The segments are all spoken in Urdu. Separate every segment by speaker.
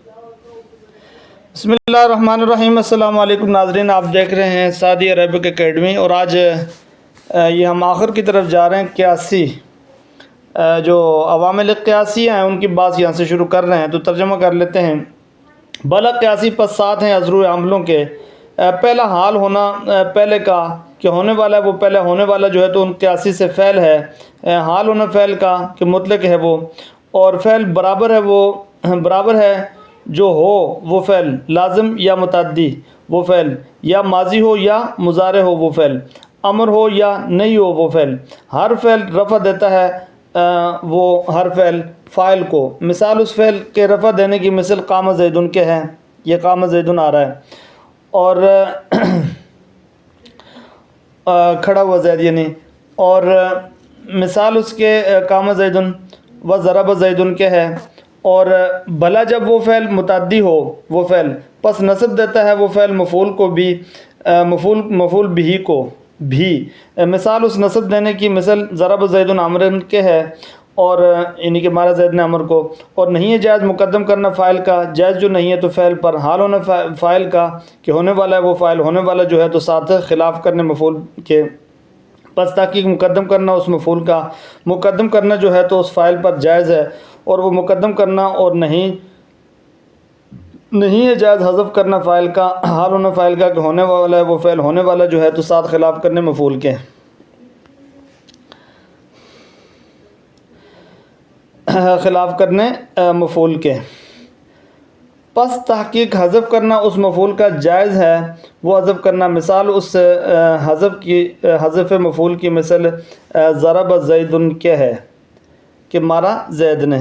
Speaker 1: بسم اللہ الرحمن الرحیم۔ السلام علیکم ناظرین، آپ دیکھ رہے ہیں سعودی عربک اکیڈمی، اور آج یہ ہم آخر کی طرف جا رہے ہیں۔ قیاسی جو عوامل قیاسی ہیں ان کی بات یہاں سے شروع کر رہے ہیں، تو ترجمہ کر لیتے ہیں۔ بلا قیاسی پس ساتھ ہیں ازرو عملوں کے، پہلا حال ہونا پہلے کا کہ ہونے والا ہے وہ پہلے ہونے والا جو ہے تو ان قیاسی سے فعل ہے، حال ہونا فعل کا کہ مطلق ہے وہ، اور فعل برابر ہے وہ برابر ہے جو ہو وہ فعل، لازم یا متعدی وہ فعل، یا ماضی ہو یا مضارع ہو وہ فعل، امر ہو یا نہیں ہو وہ فعل۔ ہر فعل رفع دیتا ہے وہ ہر فعل فاعل کو۔ مثال اس فعل کے رفع دینے کی مثل قام زیدن کے ہے، یہ قام زیدن آ رہا ہے، اور کھڑا ہوا زید یعنی، اور مثال اس کے قام زیدن و ضرب زیدن کے ہے۔ اور بھلا جب وہ فعل متعدی ہو وہ فعل، پس نصب دیتا ہے وہ فعل مفعول کو بھی، مفعول بھی کو بھی۔ مثال اس نصب دینے کی مثل ضرب زید عمرن کے ہے، اور یعنی کہ مارا زید نے عمر کو۔ اور نہیں ہے جائز مقدم کرنا فاعل کا، جائز جو نہیں ہے تو فعل پر، حال ہونا فاعل کا کہ ہونے والا ہے وہ فاعل، ہونے والا جو ہے تو ساتھ خلاف کرنے مفعول کے، پس تحقیق مقدم کرنا اس مفعول کا، مقدم کرنا جو ہے تو اس فاعل پر جائز ہے، اور وہ مقدم کرنا، اور نہیں ہے جائز حذف کرنا فاعل کا، حال ہونا فاعل کا کہ ہونے والا ہے وہ فعل، ہونے والا جو ہے تو ساتھ خلاف کرنے مفعول کے، خلاف کرنے مفعول کے۔ پس تحقیق حذف کرنا اس مفعول کا جائز ہے وہ حذف کرنا۔ مثال اس حذف مفعول کی مثل ضرب زید کے ہے کہ مارا زید نے۔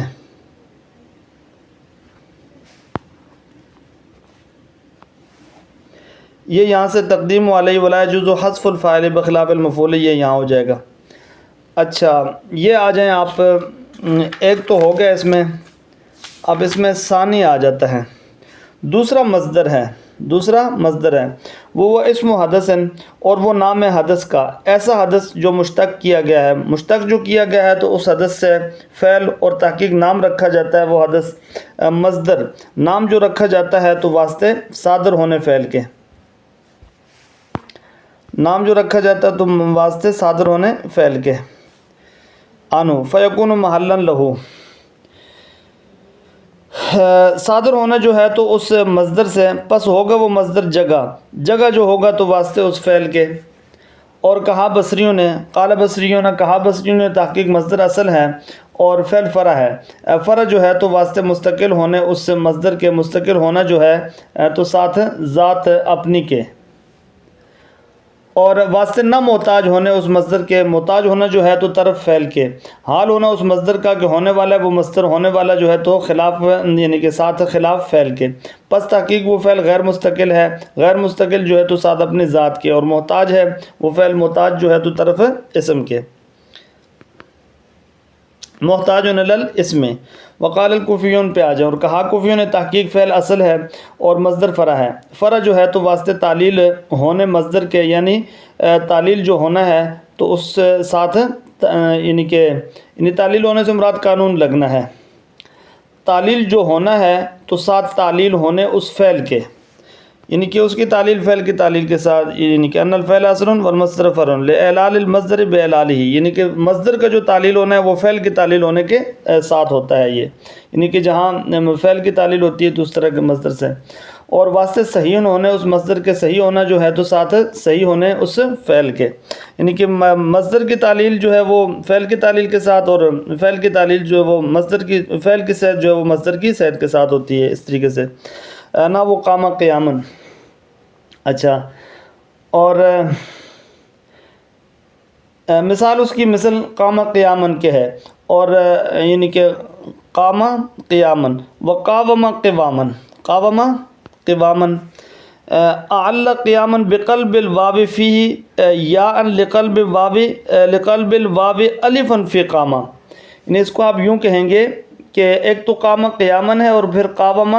Speaker 1: یہ یہاں سے تقدیم علیہ ولا یجوز حذف الفاعل بخلاف المفعول، یہ یہاں ہو جائے گا۔ اچھا یہ آ جائیں آپ، ایک تو ہو گیا اس میں، اب اس میں ثانی آ جاتا ہے، دوسرا مصدر ہے وہ اسم حدث، اور وہ نام ہے حدث کا، ایسا حدث جو مشتق کیا گیا ہے، مشتق جو کیا گیا ہے تو اس حدث سے فعل اور تحقیق نام رکھا جاتا ہے وہ حدث۔ مصدر نام جو رکھا جاتا ہے تو واسطے صادر ہونے فعل کے، نام جو رکھا جاتا ہے تو واسطے صادر ہونے فعل کے۔ آنو فیکون محلا لہو، صادر ہونا جو ہے تو اس مصدر سے، پس ہوگا وہ مصدر جگہ جو ہوگا تو واسطے اس فعل کے۔ اور کہا بصریوں نے، قال بصریوں نے، کہا بصریوں نے، تحقیق مصدر اصل ہے اور فعل فرع ہے، فرع جو ہے تو واسطے مستقل ہونے اس مصدر کے، مستقل ہونا جو ہے تو ساتھ ذات اپنی کے، اور واسطے نہ محتاج ہونے اس مصدر کے، محتاج ہونا جو ہے تو طرف فعل کے، حال ہونا اس مصدر کا کہ ہونے والا ہے وہ مصدر، ہونے والا جو ہے تو خلاف یعنی کہ ساتھ خلاف فعل کے۔ پس تحقیق وہ فعل غیر مستقل ہے، غیر مستقل جو ہے تو ساتھ اپنی ذات کے، اور محتاج ہے وہ فعل محتاج جو ہے تو طرف اسم کے، محتاج للاسم۔ وقال الکوفیون پہ آ جائیں، اور کہا کوفیوں نے تحقیق فعل اصل ہے اور مصدر فرع ہے، فرع جو ہے تو واسطے تعلیل ہونے مصدر کے، یعنی تعلیل جو ہونا ہے تو اس ساتھ یعنی تعلیل ہونے سے مراد قانون لگنا ہے، تعلیل جو ہونا ہے تو ساتھ تعلیل ہونے اس فعل کے، یعنی کہ اس کی تعلیل فعل کی تعلیل کے ساتھ، یعنی کہ ان الفعل اصل والمصدر فرع لاعلال المصدر باعلالہ، یعنی کہ مصدر کا جو تعلیل ہونا ہے وہ فعل کی تعلیل ہونے کے ساتھ ہوتا ہے، یہ یعنی کہ جہاں فعل کی تعلیل ہوتی ہے تو اس طرح کے مصدر سے۔ اور واسطے صحیح ہونے اس مصدر کے، صحیح ہونا جو ہے تو ساتھ صحیح ہونے اس فعل کے، یعنی کہ مصدر کی تعلیل جو ہے وہ فعل کی تعلیل کے ساتھ، اور فعل کی تعلیل جو ہے وہ مصدر کی، فعل کی صحت جو ہے وہ مصدر کی صحت کے ساتھ ہوتی ہے، اس طریقے سے نہ وہ قام قیامن۔ اچھا، اور مثال اس کی مثل قام قیامن کے ہے، اور یعنی کہ قام قیامن وقاوم قوامن، قاوم قوامن، اعل قیامن بقلب الواو فیہ یا لقلب الواو الفا فی قامہ، یعنی اس کو آپ یوں کہیں گے کہ ایک تو قام قیامن ہے اور پھر قاوم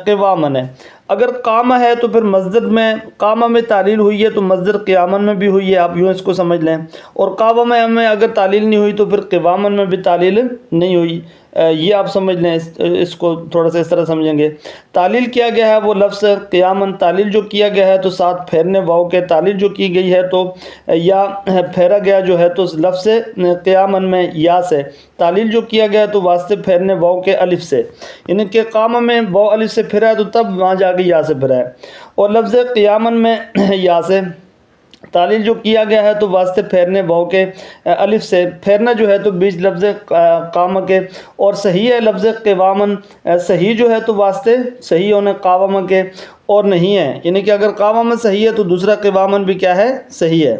Speaker 1: قوامن ہے۔ اگر قامہ ہے تو پھر مصدر میں، قامہ میں تعلیل ہوئی ہے تو مصدر قیامن میں بھی ہوئی ہے، آپ یوں اس کو سمجھ لیں، اور قاومہ میں اگر تعلیل نہیں ہوئی تو پھر قوامن میں بھی تعلیل نہیں ہوئی، یہ آپ سمجھ لیں، اس کو تھوڑا سا اس طرح سمجھیں گے۔ تعلیل کیا گیا ہے وہ لفظ قیامن، تعلیل جو کیا گیا ہے تو ساتھ پھیرنے واؤ کے، تعلیل جو کی گئی ہے تو یا پھیرا گیا جو ہے تو لفظ قیامن میں یا سے، تعلیل جو کیا گیا تو واسطے پھیرنے واؤ کے الف سے، یعنی کہ قام میں واؤ الف سے پھرا ہے تو تب وہاں جا کے یا سے پھرا ہے، اور لفظ قیامن میں یا سے، تعلیل جو کیا گیا ہے تو واسطے پھیرنے واؤ کے الف سے، پھیرنا جو ہے تو بیچ لفظ قام کے، اور صحیح ہے لفظ قوامن، صحیح جو ہے تو واسطے صحیح ہونے قوام کے، اور نہیں ہے، یعنی کہ اگر قوامن صحیح ہے تو دوسرا قوامن بھی کیا ہے، صحیح ہے۔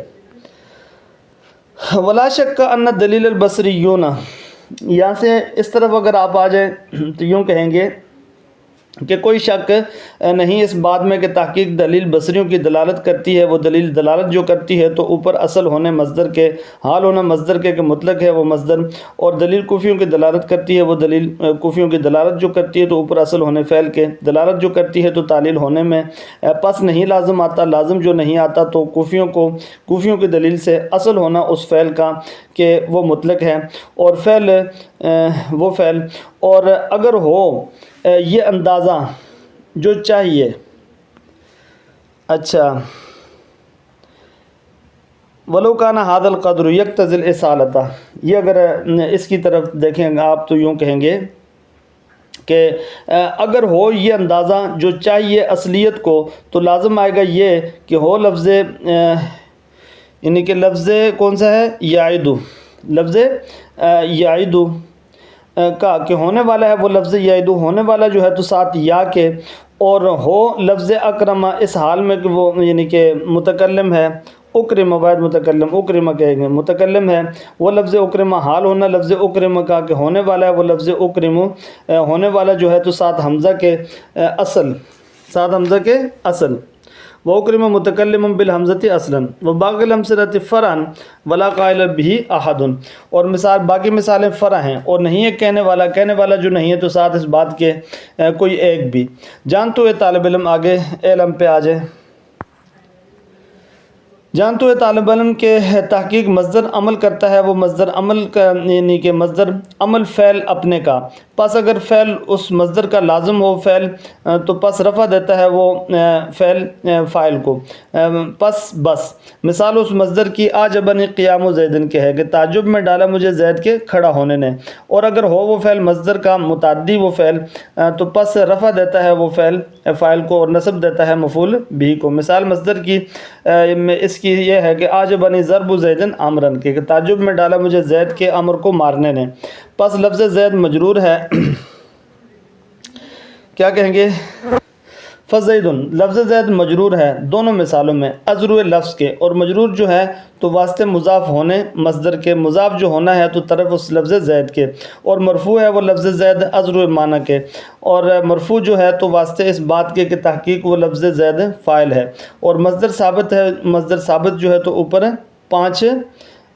Speaker 1: ولا شک ان دلیل البصریون، یہاں سے اس طرف اگر آپ آ جائیں تو یوں کہیں گے کہ کوئی شک نہیں اس بات میں کہ تحقیق دلیل بصریوں کی دلالت کرتی ہے، وہ دلیل دلالت جو کرتی ہے تو اوپر اصل ہونے مصدر کے، حال ہونا مصدر کے کہ مطلق ہے وہ مصدر، اور دلیل کوفیوں کی دلالت کرتی ہے، وہ دلیل کوفیوں کی دلالت جو کرتی ہے تو اوپر اصل ہونے فعل کے، دلالت جو کرتی ہے تو تعلیل ہونے میں پس نہیں لازم آتا، لازم جو نہیں آتا تو کوفیوں کی دلیل سے اصل ہونا اس فعل کا کہ وہ مطلق ہے، اور فعل وہ فعل، اور اگر ہو یہ اندازہ جو چاہیے، اچھا ولو کان ھذا القدر یقتضی الاصالۃ، یہ اگر اس کی طرف دیکھیں گے آپ تو یوں کہیں گے کہ اگر ہو یہ اندازہ جو چاہیے اصلیت کو تو لازم آئے گا یہ کہ ہو لفظ، یعنی کہ لفظ کون سا ہے، یعیدو، لفظ یعیدو کا کہ ہونے والا ہے وہ لفظ یعیدو، ہونے والا جو ہے تو ساتھ یا کے، اور ہو لفظ اکرمہ اس حال میں کہ وہ یعنی کہ متکلم ہے، اکرمہ واحد متکلم، اکرمہ کہیں گے متکلم ہے، وہ لفظ اکرمہ حال ہونا لفظ اکرمہ کا کہ ہونے والا ہے وہ لفظ اکرمہ، ہونے والا جو ہے تو ساتھ حمزہ کے اصل، ساتھ حمزہ کے اصل، وَأُكْرِمَ مُتَكَلِّمٌ بِالْحَمْزَةِ أَصْلًا وَبَاقِي الْأَمْثِلَةِ فَرْعًا وَلَا قَائِلَ بِهِ أَحَدٌ، اور باقی مثالیں فرع ہیں اور نہیں ہے کہنے والا جو نہیں ہے تو ساتھ اس بات کے کوئی ایک بھی۔ جان تو طالب علم آگے علم پہ آ جائے، جان تو طالب علم کے تحقیق مصدر عمل کرتا ہے، وہ مصدر عمل کا یعنی کہ مصدر عمل فعل اپنے کا، پس اگر فعل اس مصدر کا لازم ہو فعل تو پس رفع دیتا ہے وہ فعل فاعل کو، پس بس مثال اس مصدر کی آجبنی قیام زیدن کے ہے کہ تعجب میں ڈالا مجھے زید کے کھڑا ہونے نے، اور اگر ہو وہ فعل مصدر کا متعدی وہ فعل تو پس رفع دیتا ہے وہ فعل فاعل کو اور نصب دیتا ہے مفعول بھی کو۔ مثال مصدر کی اس کی یہ ہے کہ آجبنی ضرب زیدن عمرن کے کہ تعجب میں ڈالا مجھے زید کے عمر کو مارنے نے، پس لفظ زید مجرور ہے، کیا کہیں گے، فزیدن لفظ زید مجرور ہے دونوں مثالوں میں ازرو لفظ کے، اور مجرور جو ہے تو واسطے مضاف ہونے مصدر کے، مضاف جو ہونا ہے تو طرف اس لفظ زید کے، اور مرفوع ہے وہ لفظ زید ازرو معنی کے، اور مرفوع جو ہے تو واسطے اس بات کے کہ تحقیق وہ لفظ زید فاعل ہے، اور مصدر ثابت ہے، مصدر ثابت جو ہے تو اوپر 5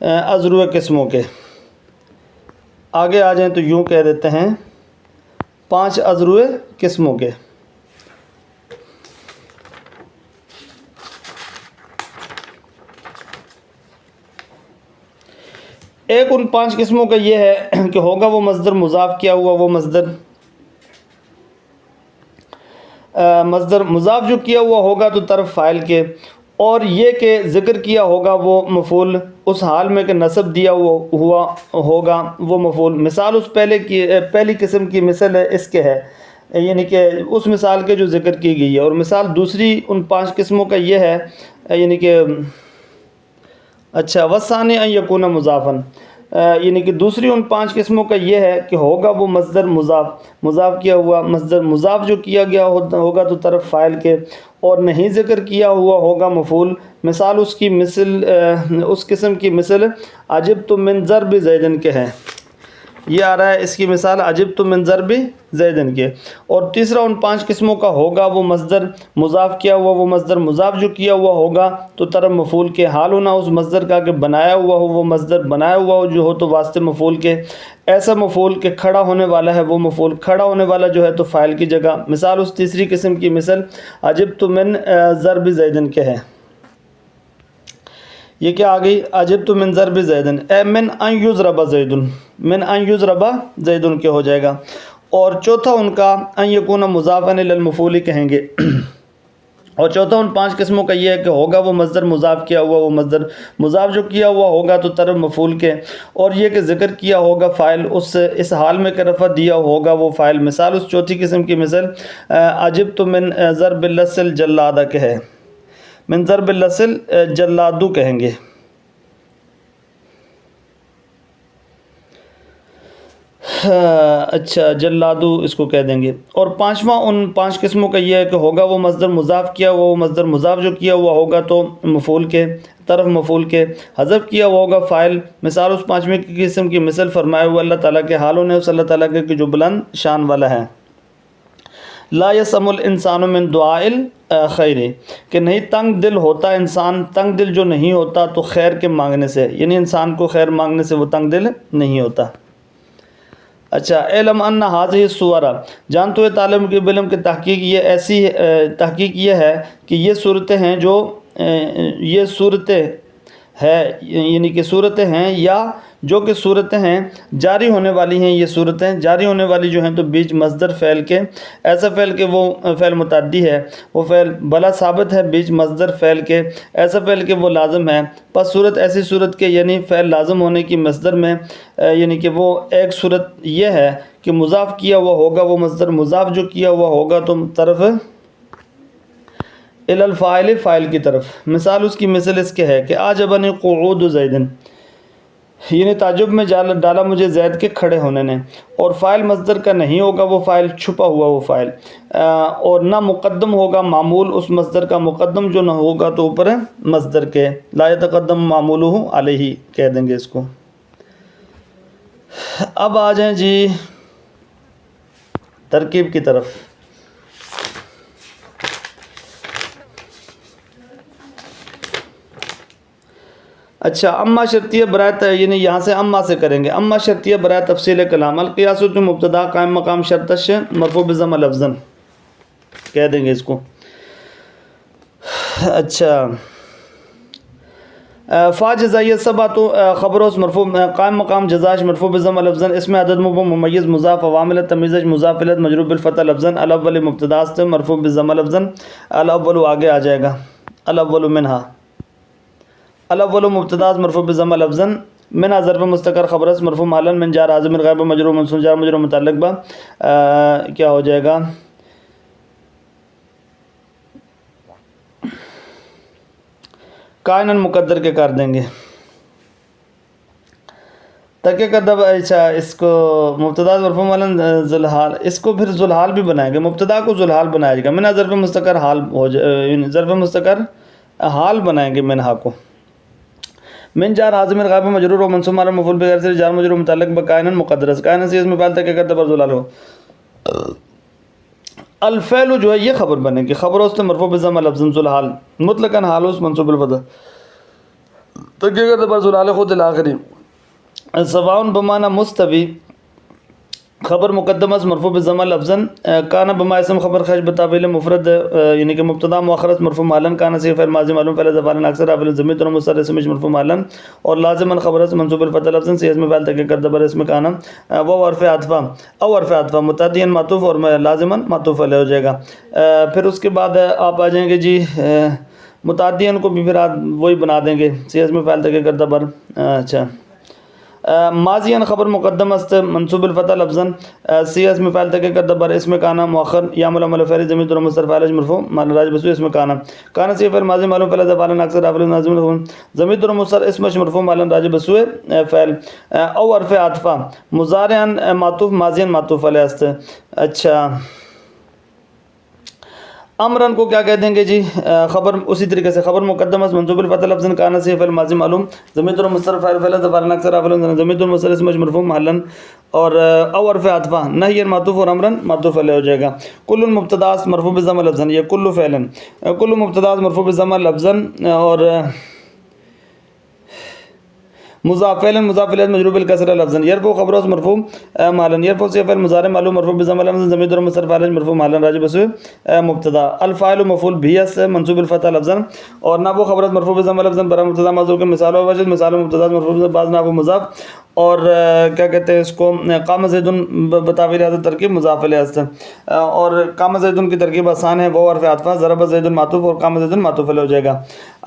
Speaker 1: ازرو قسموں کے، آگے آ جائیں تو یوں کہہ دیتے ہیں 5 ازرو قسموں کے۔ ایک ان 5 قسموں کا یہ ہے کہ ہوگا وہ مصدر مضاف کیا ہوا، وہ مصدر مضاف جو کیا ہوا ہوگا تو طرف فاعل کے، اور یہ کہ ذکر کیا ہوگا وہ مفعول اس حال میں کہ نصب دیا ہوا ہوگا وہ مفعول۔ مثال اس پہلی قسم کی مثل اس کے ہے، یعنی کہ اس مثال کے جو ذکر کی گئی ہے، اور مثال دوسری ان 5 قسموں کا یہ ہے یعنی کہ اچھا وثانی ان یکون مضافن، یعنی کہ دوسری ان 5 قسموں کا یہ ہے کہ ہوگا وہ مصدر مضاف کیا ہوا، مصدر مضاف جو کیا گیا ہوگا تو طرف فاعل کے، اور نہیں ذکر کیا ہوا ہوگا مفعول۔ مثال اس کی مثل اس قسم کی مثل عجبت من ضرب زیدن کے ہے، یہ آ رہا ہے اس کی مثال عجبت من ضرب زیدن کے، اور تیسرا ان 5 قسموں کا ہوگا وہ مصدر مضاف کیا ہوا، وہ مصدر مضاف جو کیا ہوا ہوگا تو طرف مفعول کے، حال ہونا اس مصدر کا کہ بنایا ہوا ہو، وہ مصدر بنایا ہوا ہو جو ہو تو واسطے مفعول کے، ایسا مفعول کہ کھڑا ہونے والا ہے وہ مفعول، کھڑا ہونے والا جو ہے تو فاعل کی جگہ۔ مثال اس تیسری قسم کی مثل عجبت من ضرب زیدن کے ہے۔ یہ کیا آ گئی؟ عجبت من ضرب زیدن، اے من ان یضرب زیدن، من ان یضرب زیدن کے ہو جائے گا۔ اور چوتھا ان کا ان یکون مضافا الی المفعول کہیں گے، اور چوتھا ان 5 قسموں کا یہ ہے کہ ہوگا وہ مصدر مضاف کیا ہوا، وہ مصدر مضاف جو کیا ہوا ہوگا تو طرف مفعول کے، اور یہ کہ ذکر کیا ہوگا فاعل اس حال میں کہ رفع دیا ہوگا وہ فاعل۔ مثال اس چوتھی قسم کی مثل عجبت من ضرب اللص الجلادہ کے ہے، من ضرب اللص الجلادو کہیں گے۔ اچھا جلادو اس کو کہہ دیں گے۔ اور پانچواں ان 5 قسموں کا یہ ہے کہ ہوگا وہ مصدر مضاف کیا ہوا، وہ مصدر مضاف جو کیا ہوا ہوگا تو مفعول کے، طرف مفعول کے، حذف کیا ہوا ہوگا فاعل۔ مثال اس 5ویں قسم کی مثل فرمایا ہوا اللہ تعالیٰ کے حالوں نے اس اللہ تعالیٰ کے کہ جو بلند شان والا ہے۔ لا یسم الانسان من دعاء الخیر، کہ نہیں تنگ دل ہوتا انسان، تنگ دل جو نہیں ہوتا تو خیر کے مانگنے سے، یعنی انسان کو خیر مانگنے سے وہ تنگ دل نہیں ہوتا۔ اچھا علم ان هذه الصور، جانتے ہوئے طالب علم کی تحقیق یہ ایسی تحقیق یہ ہے کہ یہ صورتیں ہیں جو یہ صورتیں ہے، یعنی کہ صورتیں ہیں یا جو کہ صورتیں ہیں جاری ہونے والی ہیں، یہ صورتیں جاری ہونے والی جو ہیں تو بیچ مصدر فعل کے، ایسا فعل کہ وہ فعل متعدی ہے، وہ فعل بلا ثابت ہے بیچ مصدر فعل کے، ایسا فعل کہ وہ لازم ہے۔ پس صورت ایسی صورت کے یعنی فعل لازم ہونے کی مصدر میں، یعنی کہ وہ ایک صورت یہ ہے کہ مضاف کیا ہوا ہوگا وہ مصدر مضاف جو کیا ہوا ہوگا تو طرف الی الفاعل، فاعل کی طرف۔ مثال اس کی مثل اس کے ہے کہ عجبنی قعود زید، یعنی تعجب میں ڈالا مجھے زید کے کھڑے ہونے نے، اور فاعل مصدر کا نہیں ہوگا وہ فاعل، چھپا ہوا وہ فاعل، اور نہ مقدم ہوگا معمول اس مصدر کا، مقدم جو نہ ہوگا تو اوپر ہے مصدر کے، لا یتقدم معمولہ علیہ کہہ دیں گے اس کو۔ اب آ جائیں جی ترکیب کی طرف۔ اچھا اما شرطیہ برائے، یعنی یہاں سے اما سے کریں گے، اما شرطیہ برائے تفصیل کلام، القیاس مبتدا قائم مقام شرطش مرفوع بضم لفظاً کہہ دیں گے اس کو۔ اچھا فا جزائیہ سبعۃ خبروس مرفوع قائم مقام جزاش مرفوع بضم لفظاً، اس میں عدد مبهم ممیز مضاف عوامل تمیزش مضاف الیہ مجرور بالفتح لفظاً، الاول مبتدا است مرفوع بضم لفظاً، الاول آگے آ جائے گا، الاول منہا، الاول مبتدا مرفوع بضم لفظاً، منہا ظرف مستقر خبر اس مرفوع حالاً، من جار عازم غائب مجرور منصوب جار مجرور متعلق با کیا ہو جائے گا، کائنن مقدر کے کر دیں گے تاکہ کدب۔ اچھا اس کو مبتدا مرفوع حالاً ذوالحال، اس کو پھر ذوالحال بھی بنائیں گے، مبتدا کو ذوالحال بنایا جائے گا، منہا ظرف مستقر حال ہو جائے، ظرف مستقر حال بنائیں گے منہا کو۔ من جار عازم غائب مجرور و منصوب علی مفعول بغیر سے جار مجرور متعلق بکائن مقدر، کائن سے اس میں فعل تک کرتا پر ذلال ہو۔ الفعل جو ہے یہ خبر بنے گی، خبر اس مرفوع بضم لفظ ذوالحال مطلقاً حال اس منصوب الفتح تک کرتا پر ذلال خود الاخری، سواء بمعنی مستوی خبر مقدمہ مرفوع بضم لفظاً، کانا بما اسم خبر خش بتاویل مفرد، یعنی کہ مبتدا مؤخر مرفوع حالاً، کانا سے فعل ماضی معلوم فعل زبان اکثر حافظ ضمیر اور مستتر اسم مرفوع حالاً، اور لازما خبر منصوب الفتح لفظاً سے اسم فعل تک کرتا پر اسم کانا و حرف عطف او حرف عطف متعدیاً معطوف اور لازما معطوف علیہ ہو جائے گا۔ پھر اس کے بعد آپ آ جائیں گے جی متعدیاً کو بھی پھر آپ وہی بنا دیں گے سے اسم فعل تک کرتا پر۔ اچھا ماضیاً خبر مقدم است منصوب الفتح لفظاً، سی اسم فاعل تک کرتا بر اسم کانا مؤخر یعمل عمل فعل ضمیر اور مصدر فاعل مرفوع راجع بسو اسم کانا، کانا سی فعل ماضی معلوم فعل زبان اکثر حافظ لازم ضمیر اور مصدر اسم مرفوع معلوم راجع بسو فعل او حرف عطف مضارعاً معطوف ماضیاً معطوف علیہ است۔ اچھا امرن کو کیا کہہ دیں گے جی، خبر اسی طریقے سے خبر مقدم از منصوب الفتح لفظ کانا سے فعل ماضی معلوم ضمیر اور مصدر فاعل فعل زبان اکثر حافظ ضمیر اور مصدر اسم مرفوع محلا، اور او حرف عطف نہی معطوف اور امرن معطوف علیہ ہو جائے گا۔ کل مبتدا مرفوع بضم لفظا، یہ کل فعل کل مبتدا مرفوع بضم لفظا، اور مضاف فعل مضاف الیہ مجرور بالکسرہ لفظا یرفع خبر اس مرفوع مالا یرفع صفہ فعل مضارع معلوم مرفوع بضم لفظا ضمیر ضرب مستتر فاعل مرفوع مالا راجع بس مبتدا الفاعل مفعول به اس منصوب الفتح لفظا اور نحو خبر اس مرفوع بضم لفظا برا مبتدا معذوف کے مثال و وجہ مثال مبتدا مرفوع بعض نحو مضاف اور کیا کہتے ہیں اس کو قام زید بتاویل حضرت ترکیب مضاف الیہ اور قام زید کی ترکیب آسان ہے وہ حرف عطف ضرب زید معطوف اور قام زید معطوف علیہ ہو جائے گا.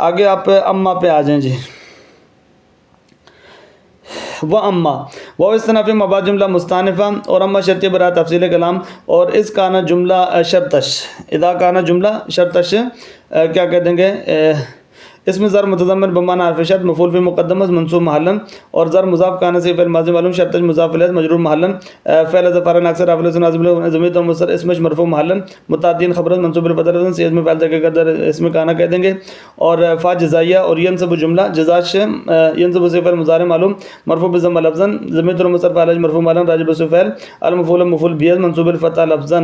Speaker 1: آگے آپ اما پہ آ جائیں جی. و اما وہ استنافی مباد جملہ مستانفہ اور اما شرطی برائے تفصیل کلام اور اس کا نا جملہ شرطش اذا کا نا جملہ شرطش کیا کہہ دیں گے اس میں ضرب متضمن بمعنی حرف شرط مفعول فی مقدم منصوب محلا اور ضرب مضاف کان سے فعل ماضی معلوم شرطش مضاف الیہ مجرور محلا فعل ظفر اکثر افعل نازل ضمیر اور مصدر اسمش مرفوع محلا متعدین خبر منصوب بالفتح سے اسم فاعل کے قدر اسم کانا کہہ دیں گے اور فا جزائیہ اور ینصب جملہ جزاش ینصب سے فعل مضارع معلوم مرفوع بضم لفظا ضمیر اور مصدر فاعل مرفوع محلا راجع بس فعل المفعول مفعول به منصوب بالفتح لفظا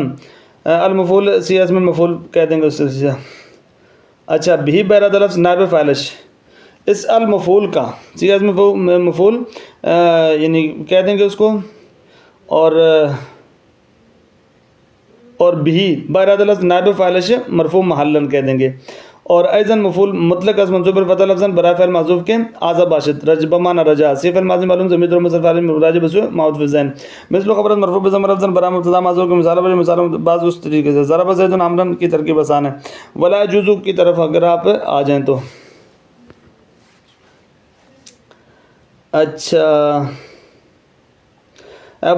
Speaker 1: المفعول سی اسم مفعول کہہ دیں گے اس سے. اچھا بھی بیرد لفظ نائب فاعلش اس المفعول کا سی اسم مفعول یعنی کہہ دیں گے اس کو اور بھی بیرد لفظ نائب فاعلش مرفوع محلا کہہ دیں گے اور ایضا مفعول مطلق از منصوب بالفتح لفظا برائے فعل معذوف کے آذا باشد رج بمعنی رجا سی فعل ماضی معلوم ضمیر اور مصدر فاعل راجع بس معطوف فی الذہن مثل خبر مرفوع بضم لفظا برائے مبتدا معذوف کے مثال بعض اس طریقے سے ضرب زید عمرا کی ترکیب آسان ہے. ولا يجوز کی طرف اگر آپ آ جائیں تو اچھا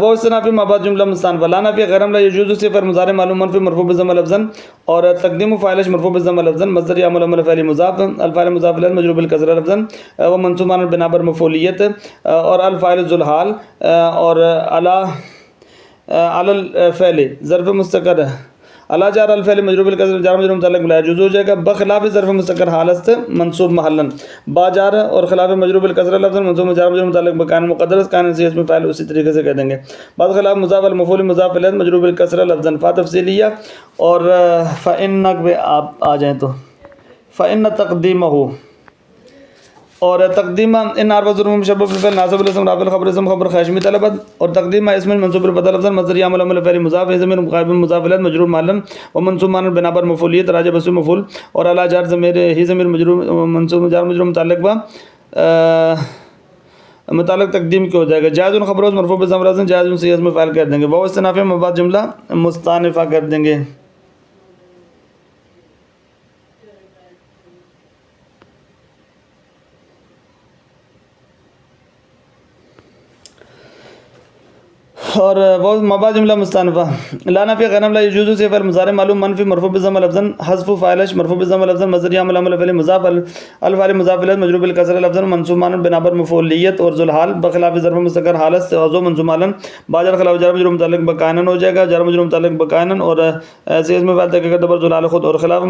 Speaker 1: وہ استنافی مابعد جملہ مستانفہ لا نافی غیر لا يجوز صفر مضارع معلوم منفی مرفوع بضم لفظا اور تقدیم فاعلش مرفوع بضم لفظا مصدر یا عمل فعل مضاف الفاعل مضاف الیہ مجرور بالکسرہ لفظا ومنصوب عن بنا پر مفعولیت اور الفاعل ذو الحال اور علی الفعل ظرف مستقر اللہ جار الفعل مجرور بالکسر جار مجرور متعلق لا يجوز ہو جائے گا بخلاف ظرف مستقر حالت منصوب محلا با جار اور خلاف مجرور بالکسر لفظ منصوب جار مجرور متعلق بکان مقدر کان سے اسم فاعل اسی طریقے سے کہہ دیں گے. بعد خلاف مضاف المفعول مضاف الیہ مجرور بالکسر لفظا فا تفصیلیہ اور فانک پہ آپ آ جائیں تو فان تقدیمہ اور تقدیمہ ان عرف ضرور مشبہ بالفعل ناصب الاسم رافع الخبر اسم خبر خاشمی طلبت اور تقدیمہ اسم منصوب بالفتح لفظا مصدر یا عمل فعل مضاف ضمیر مقابل مضاف الیہ مجرور محلا ومنصوب عن بنا پر مفعولیت راجع بس مفعول اور علی جار ضمیر ہی ضمیر مجرور منصوب جار مجرور متعلق با متعلق تقدیم کے ہو جائے گا. جائز خبر مرفوع بضم لفظا جائز سی اسم فاعل کر دیں گے. وہ استنافی مبعد جملہ مستانفہ کر دیں گے. اور وہ مبعد جملہ مستانفہ لا نافی غیر لا يجوز سے فعل مضارع معلوم منفی مرفوع بضم لفظا حذف فاعلش مرفوع بضم لفظا مصدر یا عمل فعل مضاف الفاعل مضاف الیہ مجرور بالکسر لفظا منصوب عن بنا پر مفعولیت اور ذو الحال بخلاف ظرف مستقر حالت وضو منصوب عن باجر خلاف جار مجرور متعلق بکائنن ہو جائے گا جار مجرور متعلق بکائنن اور ایسے اسم فاعل تک دبر ذو الحال خود اور خلاف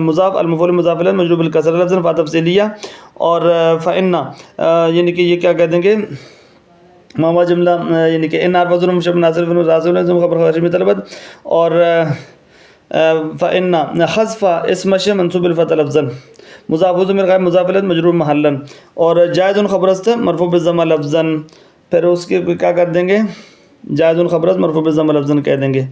Speaker 1: مضاف المفعول مضاف الیہ مجرور بالکسر لفظا فا تفصیلیہ اور فان یعنی کہ یہ کیا کہہ دیں گے ماما جملہ یعنی کہ ان عرف ضرور مشبہ ناصر بن راسل خبر خاشمی طلبت اور فان حذف اسم منصوب بالفتح لفظا مضاف ضمیر غائب مضاف الیہ مجرور محلا اور جائز خبر است مرفوع بالضم لفظا پھر اس کے کیا کر دیں گے جائز خبر است مرفوع بالضم لفظا کہہ دیں گے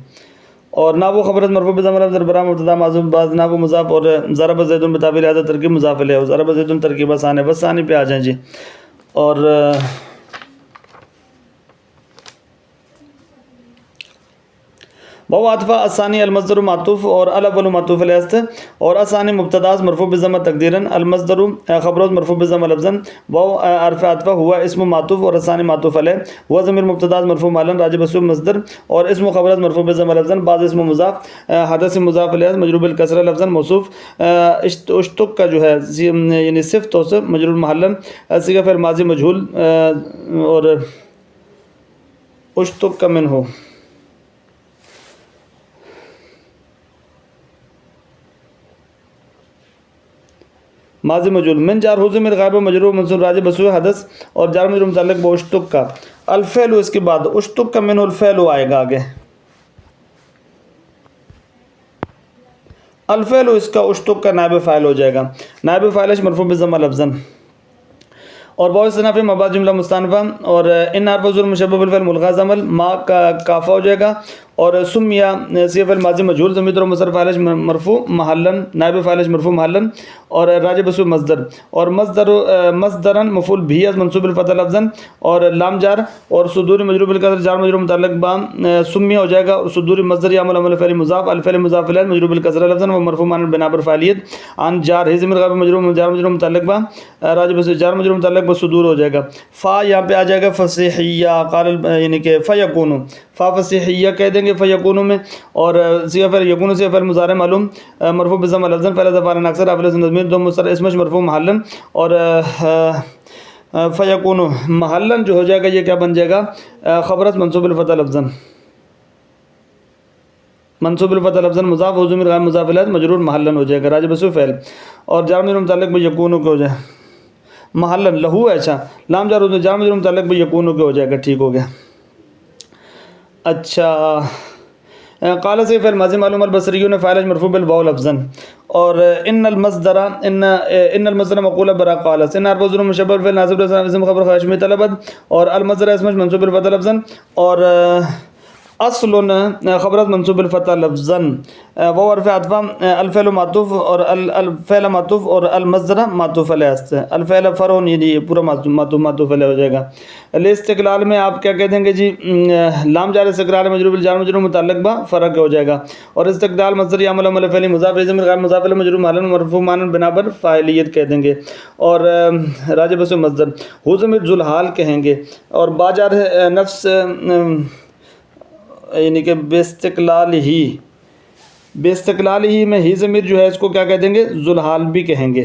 Speaker 1: اور نہ وہ خبر مرفوع بالضم لفظا برا مبتدا معذوف بعض نہ وہ مضاف اور ضرب زید بتاویل هذا ترکیب مضاف الیہ اور ضرب زید ترکیب آسان ہے. بس ثانی پہ آ جائیں جی. اور وہ عطفہ الثانی المصدر معطوف اور الاول معطوف علیہ اور الثانی مبتدا مرفوع بالضم تقدیرا المصدر خبر مرفوع بالضم لفظا وہ حرف عطفہ ہوا اسم معطوف اور الثانی معطوف علیہ وہ ضمیر مبتدا مرفوع مالا راجع بس مصدر اور اسم خبر مرفوع بالضم لفظا بعض اسم مضاف حدث مضاف علیہ مجرور بالکسرہ لفظا موصوف اشتق کا جو ہے یعنی صفت تو سے مجرور محلا صیغہ فعل ماضی مجہول اور اشتق کا من ہو ماضی مجہول من جار حضور من غائب مجرور منصوب راجع بسوء حدث اور جار مجرور متعلق باشتق کا الفعل اس کے بعد اشتق کا من الفعل آئے گا آگے الفعل اس کا اشتق کا نائب فاعل ہو جائے گا نائب فاعلش مرفوع بالضم لفظا اور بہت صنف مباد جملہ مستانفہ، اور ان حرف ظلم مشبہ بالفعل ملغاز عمل ما کا کافہ ہو جائے گا، اور سم یا صیغہ فعل ماضی مجہول ضمیر اور مصدر فاعل مرفوع محلاً نائب فاعل مرفوع محلاً، اور راجع بسو مصدر، اور مصدرن مفعول بھی از منصوب الفتح لفظاً، اور لام جار، اور صدور مجرور بالکسر جار مجرور متعلق با سمیہ ہو جائے گا، اور صدور مصدر یا عمل فعل مضاف الفعل مضاف الیہ مجرور بالکسر لفظاً و مرفوع معنی بنا پر فاعلیت عن جار ہی ضمیر غائب مجرور جار مجرور متعلق با راجع بسو جار مجرور متعلق با صدور ہو جائے گا۔ فا یہاں پہ آ جائے گا فصیحیہ قال یعنی کہ فیکون، فا فصیحیہ کہہ دیں گے فیکون میں، اور صیغہ فعل یکون صیغہ فعل مضارع معلوم مرفوع بضم لفظاً فعل ظفار اکثر افعل ضمیر دو مستتر اسمش مرفوع محلاً، اور فیکون محلاً جو ہو جائے گا یہ کیا بن جائے گا خبرت منصوب الفتح لفظاً، منصوب الفتح لفظاً مضاف و ضمیر غائب مضاف الیہ مجرور محلاً ہو جائے گا راجع بسو فعل، اور جار مجرور متعلق بھی یکون کو ہو جائے محلاً لہو ہے، اچھا لام جار جار مجرور متعلق بھی یکون کو ہو جائے گا، ٹھیک ہو گیا۔ اچھا قال سے فعل ماضی معلوم البصریون فاعل مرفوع بالواو لفظا، اور ان المصدر مقولہ برا قال ان حرف ظلم مشبہ بالفعل ناصب اسم خبر خاشمی طلبت، اور المصدر اسم منصوب بالفتح لفظا، اور اصل خبرت منصوب الفتح لفظا و حرف عطف الفعل معطوف، اور الفعل معطوف، اور المصدر معطوف علیہ الفعل فرع یعنی پورا معطوف علیہ ہو جائے گا۔ الاستقلال میں آپ کیا کہہ دیں گے جی لام جار استقلال مجرور بالجار مجرور متعلق با فرق ہو جائے گا، اور استقلال مصدر یا عمل فعل مضاف ضمیر غائب مضاف الیہ مجرور محلاً مرفوع معنی بنا پر فاعلیت کہہ دیں گے، اور راجع بسو مصدر ہو ضمیر ذوالحال کہیں گے، اور باجار نفس یعنی کہ بے استقلال ہی میں ہی ضمیر جو ہے اس کو کیا کہہ دیں گے ذوالحال بھی کہیں گے،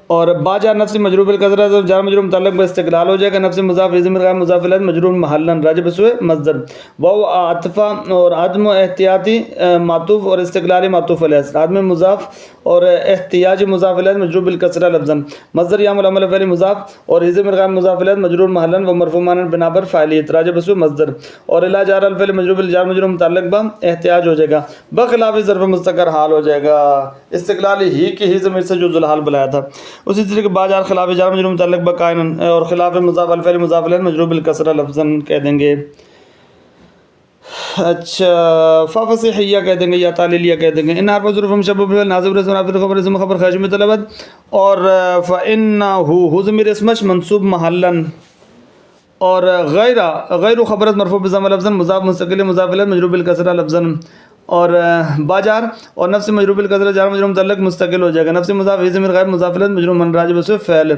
Speaker 1: اور باجار نفس مجرور بالکسرہ جار مجرور متعلق با استقلال ہو جائے گا، نفس مضاف ضمیر غائب مضاف الیہ مجرور محلاً راجع بسو مصدر، واو عطف اور عدم احتیاطی معطوف، اور استقلالی معطوف علیہ عدم مضاف اور احتیاجی مضاف الیہ مجرور بالکسرہ لفظا، مصدر یا عمل فعل مضاف، اور ضمیر غائب مضاف الیہ مجرور محلاً و مرفوع معنی بنا پر فاعلیت راجع بسو مصدر، اور الا جار الفعل مجرور بالجار مجرور متعلق با احتیاج ہو جائے گا، بخلاف ظرف مستقر حال ہو جائے گا، استقلالی ہی کی ہی ضمیر سے جو ذوالحال بلایا تھا، اسی طرح کے باجار خلاف جار مجرور متعلق با قائن، اور خلاف مضاف الفعل مضاف الیہ مجرور بالکسرہ لفظا کہہ دیں گے۔ اچھا فا فصیحیہ کہہ دیں گے یا تعلیلیہ کہہ دیں گے، ان حرف ظروف مشبہ بالفعل ناصب اسم نافذ خبر اسم خبر خارج میں طلبت، اور فانہ ضمیر اسمش منصوب محلاً، اور غیر خبرت مرفوع بضم لفظا مضاف مستقل مضاف الیہ مجرور بالکسرہ لفظا، اور باجار اور نفس مجرور بالکسرہ جار مجرور متعلق مستقل ہو جائے گا، نفس مضاف ضمیر غائب مضاف الیہ مجرور من راجع بسو فعل،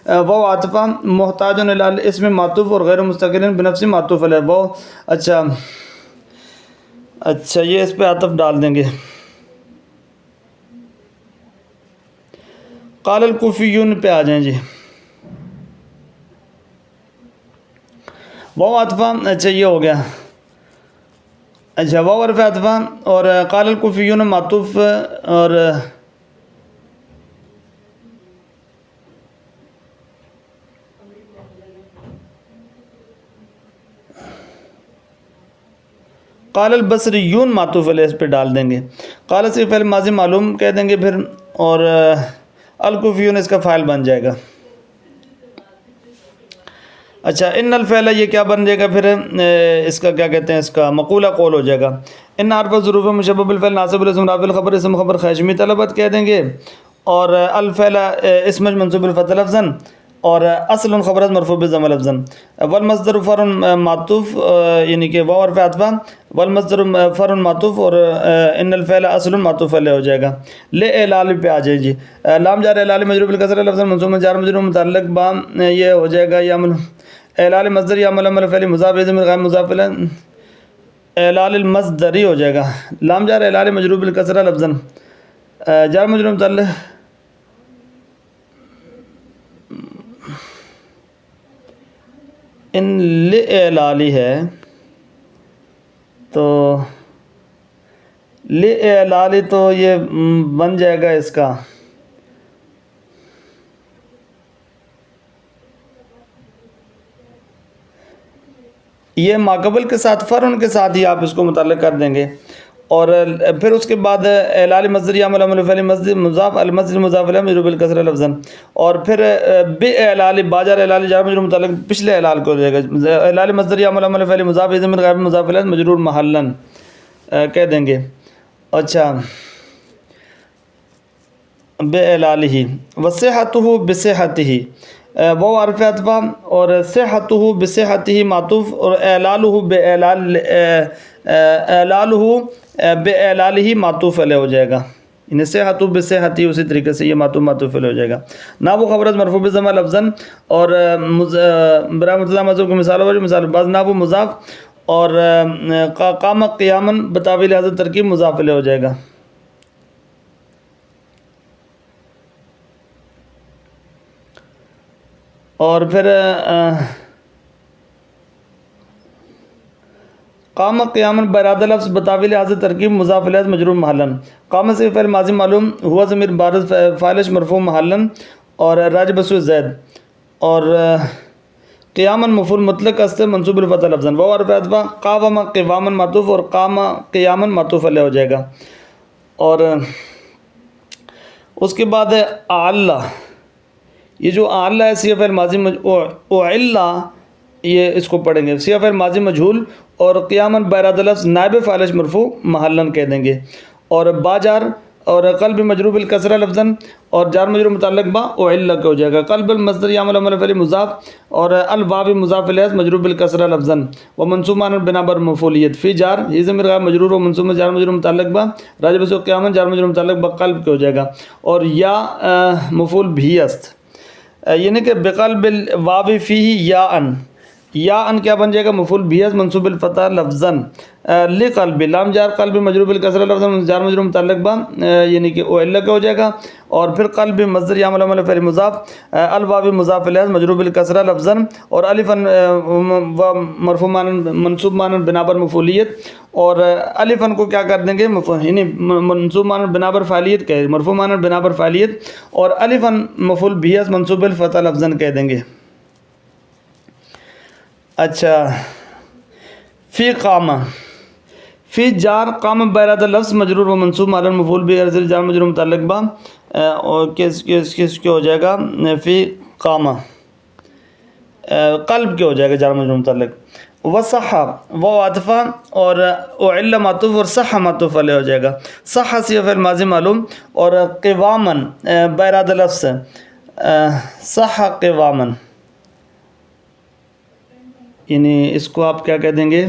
Speaker 1: واو عطف محتاج الی الاسم معطوف، اور غیر مستقل بنفس معطوف علیہ واو، اچھا یہ اس پہ عطف ڈال دیں گے۔ قال الکوفیون پہ آ جائیں جی، واو عطف اچھا یہ ہو گیا، اچھا واو حرف عطف، اور قال الکوفیون معطوف، اور قال البصریون معطوف علیہ اس پہ ڈال دیں گے، قال سے فعل ماضی معلوم کہہ دیں گے پھر، اور الکوفیون اس کا فاعل بن جائے گا۔ اچھا ان الفعل یہ کیا بن جائے گا پھر اس کا کیا کہتے ہیں، اس کا مقولہ قول ہو جائے گا، ان حرف ظروف مشبہ بالفعل ناصب الاسم رافع الخبر اسم خبر خاشمی طلبت کہہ دیں گے، اور الفعل اسم منصوب بالفتح لفظا، اور اصل خبرت مرفوع بضم لفظا، والمصدر فرع معطوف یعنی کہ واو حرف عطف، والمصدر فرع معطوف، اور ان الفعل اصل معطوف علیہ ہو جائے گا۔ لے اعلال پہ آ جائے جی، لام جار اعلال مجرور بالکسرہ لفظا منصوب جار مجرور متعلق با یہ ہو جائے گا، یا اعلال مصدر یا عمل فعل مضاف ضمیر غائب مضاف الیہ اعلال المصدری ہو جائے گا، لام جار اعلال مجرور بالکسرہ لفظا جار مجرور متعلق ان لِعلالی ہے تو لِعلالی تو یہ بن جائے گا اس کا یہ ماقبل کے ساتھ فرن کے ساتھ ہی آپ اس کو متعلق کر دیں گے، اور پھر اس کے بعد اعلال مصدر یا عمل فعل مصدر مضاف المصدر مضاف الیہ مجرور بالکسرہ لفظا، اور پھر بے اعلال باجر اعلال جار مجرور متعلق پچھلے اعلال کو ہو جائے گا، اعلال مصدر یا عمل فعل مضاف ضمیر غائب مضاف الیہ مجرور محلا کہہ دیں گے۔ اچھا بے اعلالہ وصحتہ بصحتہ، وہ حرف عطف اور صحتہ بصحتہ معطوف، اور اعلالہ بے اعلال اعلالہ بے اعلالہ معطوف علیہ ہو جائے گا، یعنی صحتہ بصحتہ اسی طریقے سے یہ معطوف علیہ ہو جائے گا۔ نحو خبر مرفوع بضمہ لفظا، اور برائے مبتدا محذوف کی مثال اور مثال بعض نحو مضاف، اور قام قیاما بتاویل حذف ترکیب مضاف علیہ ہو جائے گا۔ اور پھر قام قیاما براد لفظ بتاویل حذف ترکیب مضاف الیہ مجرور محلا، قام سے فعل ماضی معلوم، ہوا ضمیر بارز فاعلش مرفوع محلا، اور راجع بسو زید، اور قیاما مفعول مطلق است منصوب الفتح لفظا، وہ حرف عطف قام قواما معطوف، اور قام قیاما معطوف علیہ ہو جائے گا۔ اور اس کے بعد اعلّ، یہ جو اعلّ ہے صیغہ فعل ماضی اعلّ، یہ اس کو پڑھیں گے صیغہ فعل ماضی مجہول، اور قیاما براد لفظ نائب فاعلش مرفوع محلا کہہ دیں گے، اور باجار اور قلب مجرور بالکسرہ لفظا، اور جار مجرور متعلق با اعلّ کا ہو جائے گا۔ قلب المصدر یا عمل فعل مضاف، اور الواو مضاف الیہ مجرور بالکسرہ لفظا، ومنصوب علی بنا بر مفعولیت، فی جار یہ ضمیر غائب مجرور و منصوب جار مجرور متعلق با راجع بسو قیاما جار مجرور متعلق با قلب کے ہو جائے گا، اور یا مفعول بھی است، یعنی کہ بقلب الواو فیہ یا ان، یا ان کیا بن جائے گا مفعول بھی است منصوب الفتح لفظا، لقلب لام جار قلب مجرور بالکسرہ لفظا جار مجرور متعلق با یعنی کہ اعلّ کا ہو جائے گا، اور پھر قلب مصدر یا عمل فعل مضاف الواو مضاف الیہ مجرور بالکسرہ لفظا، اور الف و مرفوع منصوب معنی بنا بر مفعولیت، اور الف کو کیا کر دیں گے یعنی منصوب معنی بنا بر فاعلیت کہہ مرفوع معنی بنا بر فاعلیت، اور الف مفعول بھی است منصوب الفتح لفظا کہہ دیں گے۔ اچھا فی قام، فی جار قام براد لفظ مجرور و منصوب علی المفعول بھی جار مجرور متعلق با، اور کس کے ہو جائے گا فی قام قلب کے ہو جائے گا جار مجرور متعلق، وصح وہ عطفہ، اور اعلّ معطوف، اور صح معطوف علیہ ہو جائے گا۔ صح صیغہ فعل ماضی معلوم، اور قواما براد لفظ صح قواما، یعنی اس کو آپ کیا کہہ دیں گے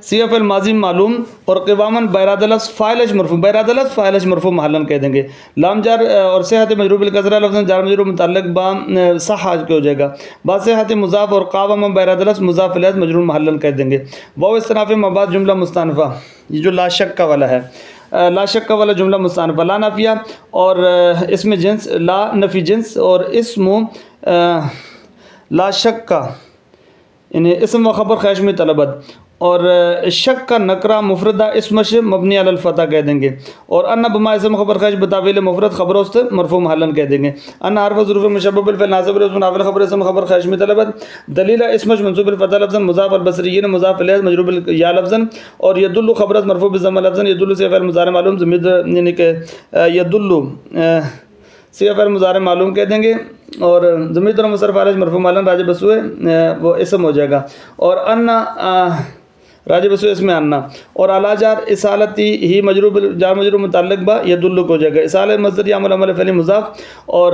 Speaker 1: صیغہ فعل ماضی معلوم، اور قواما براد لفظ فاعلش مرفوع، براد لفظ فاعلش مرفوع محلا کہہ دیں گے، لام جار اور صحت مجرور بالکسرہ لفظ جار مجرور متعلق با صح کے ہو جائے گا، با صحت مضاف، اور قواما براد لفظ مضاف الیہ مجرور محلا کہہ دیں گے۔ واو استناف مبعد جملہ مستانفہ، یہ جو لا شک کا والا ہے، لا شک کا والا جملہ مستانفہ، لا نافیہ، اور اسم جنس لا نفی جنس، اور اسم لا شک کا یعنی اسم و خبر خیش میں طلبت، اور شک کا نکرہ مفردہ اسمش مبنی علی الفتح کہہ دیں گے، اور ان بما اسم خبر خیش بتاویل مفرد خبر است مرفوع محلا کہہ دیں گے، ان حرف ظروف مشبب بالفعل ناصب الاسم نافل خبر اسم خبر خیش میں طلبت، دلیل اسمش منصوب الفتح لفظا مضاف البصریین مضاف الیہ مجرور یا لفظا، اور یدل خبر مرفوع بالضمہ لفظا، یدل سے فعل مضارع معلوم ضمیر یعنی کہ یدل صیغہ فعل مضارع معلوم کہہ دیں گے، اور ضمیر اور مصرف فاعل مرفوع محلا راجع بسوء وہ اسم ہو جائے گا، اور ان راجع بسوء اسم انا، اور اعلی جار اصالتی ہی مجرور جار مجرور متعلق با یدل کو ہو جائے گا، اصالہ مصدر یا عمل فعل مضاف، اور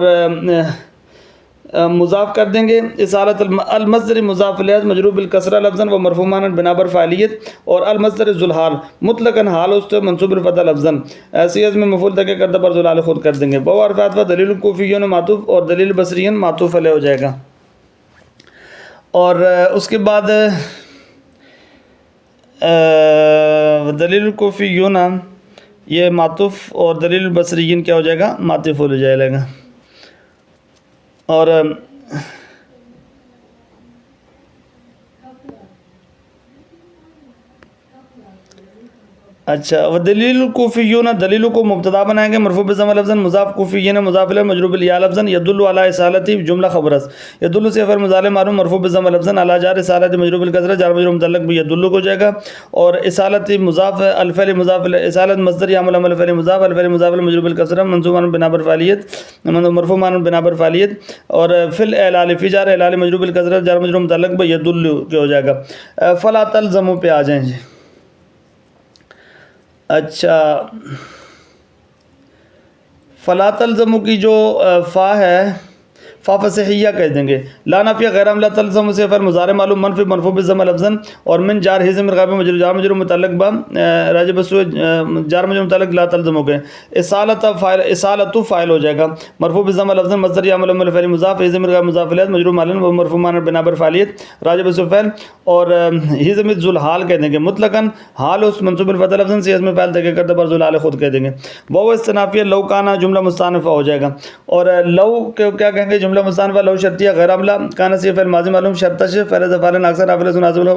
Speaker 1: مضاف کر دیں گے، اصالت المصدر مضاف الیہ مجرور بالکسرہ لفظا و مرفوع معنی بنا بر فاعلیت، اور المصدر ذوالحال مطلقاً حال است منصوب الفتح لفظا صیغہ میں مفعول تک کردہ پر ذوالحال خود کر دیں گے، وہ حرف عطف دلیل الکوفیون معطوف، اور دلیل بصریین معطوف علیہ ہو جائے گا۔ اور اس کے بعد دلیل الکوفیون یہ معطوف، اور دلیل البصریین کیا ہو جائے گا معطوف ہو جائے گا، اور اچھا، وہ دلیل الکوفیون دلیلوں کو مبتدا بنائیں گے مرفوع بضم لفظ مضاف کوفیین مضاف الیہ مجرور بالیا لفظ یدل علی اصالتی جملہ خبرس یدل سے فعل مضارع معلوم مرفوع بضم لفظ علی جار اصالت مجرور بالکسرہ جار مجرور متعلق بیدل کو جائے گا، اور اصالتی مضاف الفعل مضاف اصالت مصدر یعمل عمل فعل مضاف الفعل مضاف مجرور بالکسرہ منصوب بنا بر فاعلیت مرفوع بنا بر فاعلیت، اور فعل اعلال فی جار اعلال مجرور بالکسرہ جار مجرور متعلق بیدل کے ہو جائے گا۔ فلا تلزموا پہ آ جائیں جی۔ اچھا، فلا تلزموا کی جو فا ہے فا فصیحیہ کہہ دیں گے، لا نافیہ غیر عاملہ تلزم سے فعل مضارع معلوم منفی مرفوع بالضم لفظا، اور من جار ہی ضمیر غائب مجرور جار مجرور متعلق با راجب سو جار مجرور متعلق لا تلزم ہو گئے، اصالت فاعل ہو جائے گا مرفوع بالضم لفظا مصدر یعمل عمل فعل مضاف ہی ضمیر غائب مضاف الیہ مجرور معلن و مرفوع معنی بنا بر فاعلیت راجب سو فعل، اور ہی ضمیر ذل حال کہہ دیں گے مطلقاً حال اس منصوب الفتح لفظا سے اسم فاعل تک کرتے پر ذل حال خود کہہ دیں گے، وہ استنافیہ لو کانا جملہ مستانفہ ہو جائے گا، اور لو کیا کہیں گے جملہ مستانفہ لو شرطیہ غیر عاملہ کانا سی فعل ماضی معلوم شرطش فعل ظفال اکثر حافظ نازل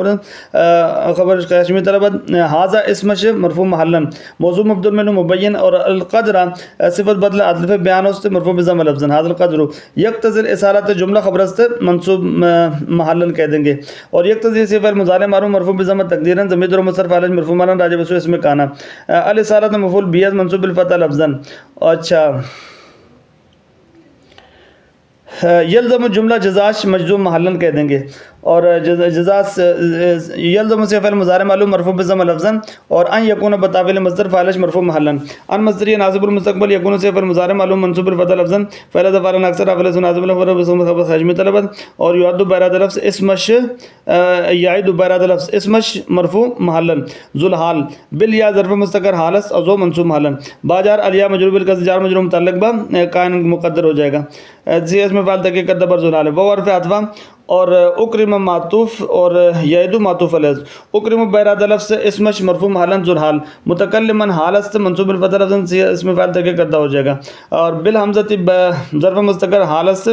Speaker 1: خبر قشمی طلبت ھذا اسمش مرفوع محلا موضوع مبدل منه مبین، اور القدر صفت بدل عدل بیان است مرفوع بضم لفظا ھذا القدر یقتضی اصالت جملہ خبر است منصوب محلا کہہ دیں گے، اور یقتضی سی فعل مضارع معروف مرفوع بضم تقدیرا ضمیر اور مصرف علیہ مرفوع محلا راجع بسو اسم کانا الاصالت مفعول به منصوب بالفتح لفظا۔ اچھا، یلزم جملہ جزاش مجزوم محلا کہہ دیں گے، اور جزاس یلزم سے فعل مضارع معلوم مرفوع بضم لفظا، اور ان یکون بتاویل مصدر فاعلش مرفوع محلا، ان مصدر ناصب المستقبل یکون سے فعل مضارع معلوم منصوب بالفتح لفظا فعل ظفال اکثر حافظ ناصب الخبر خشمی طلبت، اور یعد براد لفظ اسمش یعد براد لفظ اسمش مرفوع محلا ذو الحال بالیا ظرف مستقر حالس ازو منصوب محلا باجار الیا مجرور بالکسر جار مجرور متعلق با کائن مقدر ہو جائے گا، جی اس میں فعل تک کرتا پر ذو الحال ہے، وہ عرف عطفہ، اور اکرم معطوف اور یعدو معطوف علیہ، اکرم براد لفظ اسمش مرفوع محلا ذو الحال متکلما حالست منصوب الفتح لفظ اس میں فعل تک کرتا ہو جائے گا، اور بالحمزۃ ظرف مستقر حالست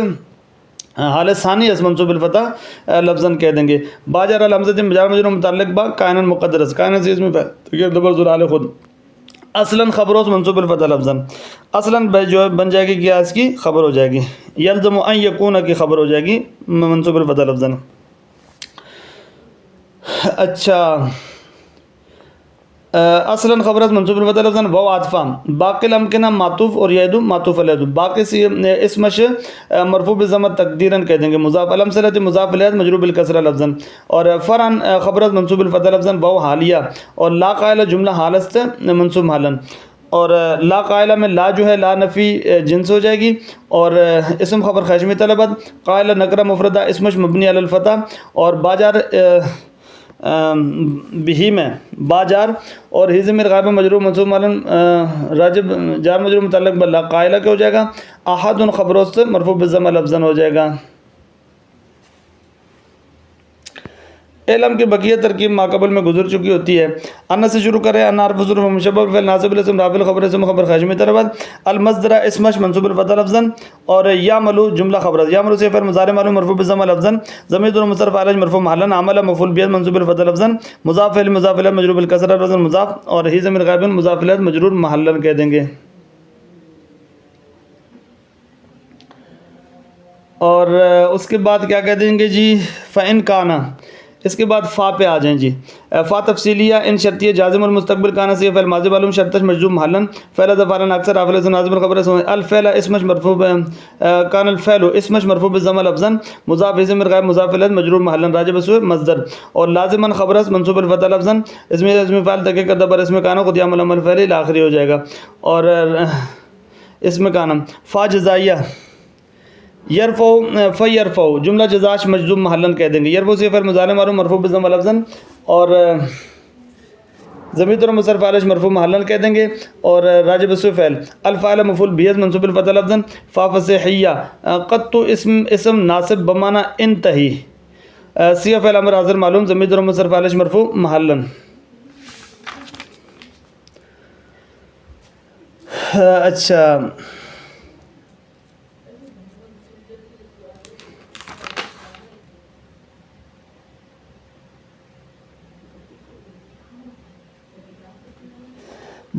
Speaker 1: حال ثانی اس منصوب الفتح لفظا کہہ دیں گے، باجر الحمزۃ جار مجرور متعلق با کائن مقدر کائن سے اس میں فعل تک کرتا پر ذو الحال خود اصلاً خبروس منصوب الفتح لفظا اصلاً جو بن جائے گی کیا اس کی خبر ہو جائے گی، یلزم ان یکون کی خبر ہو جائے گی منصوب الفتح لفظا۔ اچھا، اصلاً خبرت منصوب الفتح لفظا وہ عاطفہ باقی الامکنہ معطوف اور یعدو معطوف علیہ باقی سی اسمش مرفوع بضم تقدیرا کہہ دیں گے مضاف الامثلۃ مضاف الیہ مجرور بالکسرہ لفظا، اور فرعن خبرت منصوب الفتح لفظا وہ حالیہ، اور لا قائل جملہ حالست منصوب حالا، اور لا قائلہ میں لا جو ہے لا نفی جنس ہو جائے گی، اور اسم خبر خشمی طلبت قائلہ نکرہ مفردہ اسمش مبنی علی الفتح، اور باجار بہی میں باجار اور ہی ضمیر غائب مجرور منصوب معلوم راجب جار مجرور متعلق بلا قائلہ کے ہو جائے گا، احد خبروست مرفوع بضم لفظا ہو جائے گا۔ علم کی بقیہ ترکیب ماقبل میں گزر چکی ہوتی ہے، ان سے شروع کریں، ان حرف ظرف مشبہ فعل ناصب الاسم رافع الخبر اسم خبر خشمی طرفت المصدر اسمش منصوب الفتح لفظا، اور یعملو جملہ خبر یعملو سے فعل مضارع معلوم مرفوع بضم لفظا ضمیر مصرف فاعل مرفوع محلا عمل مفعول به منصوب الفتح لفظا مضاف فعل مضاف الیہ مجرور بالکسرہ لفظا مضاف، اور ہی ضمیر غائب مضاف الیہ مجرور محلا کہہ دیں گے، اور اس کے بعد کیا کہہ دیں گے جی فإن کانا، اس کے بعد فا پہ آ جائیں جی، فا تفصیلیہ ان شرطیہ جازم المستقبل کانا سے فعل ماضی معلوم شرطش مجزوم محلا فعل ظفارا اکثر حافظ نازم الخبر الفعل اسمش مرفوع کان الفعل اسمش مرفوع بضم لفظا مضاف ضمیر غائب مضاف الیہ مجرور محلا راجع بسو مصدر، اور لازما خبرس منصوب الفتح لفظا اسم فاعل تک کرتا پر اسم کانا خود یعمل عمل فعل آخری ہو جائے گا، اور اسم کانا فا جزائیہ یرفو فیرفو جملہ جزاش مجزوم محلا کہہ دیں گے، یرفو سے فعل مضارع معروف مرفوع بضم لفظا، اور ضمیر اور مصرف فاعلش مرفوع محلا کہہ دیں گے، اور راجع بسو فعل الفاعل مفعول به منصوب الفتح لفظا فا فصیحیہ قد تو اسم ناصب بمعنی انتہی سی فعل امر حاضر معلوم ضمیر اور مصرف فاعلش مرفوع محلا۔ اچھا،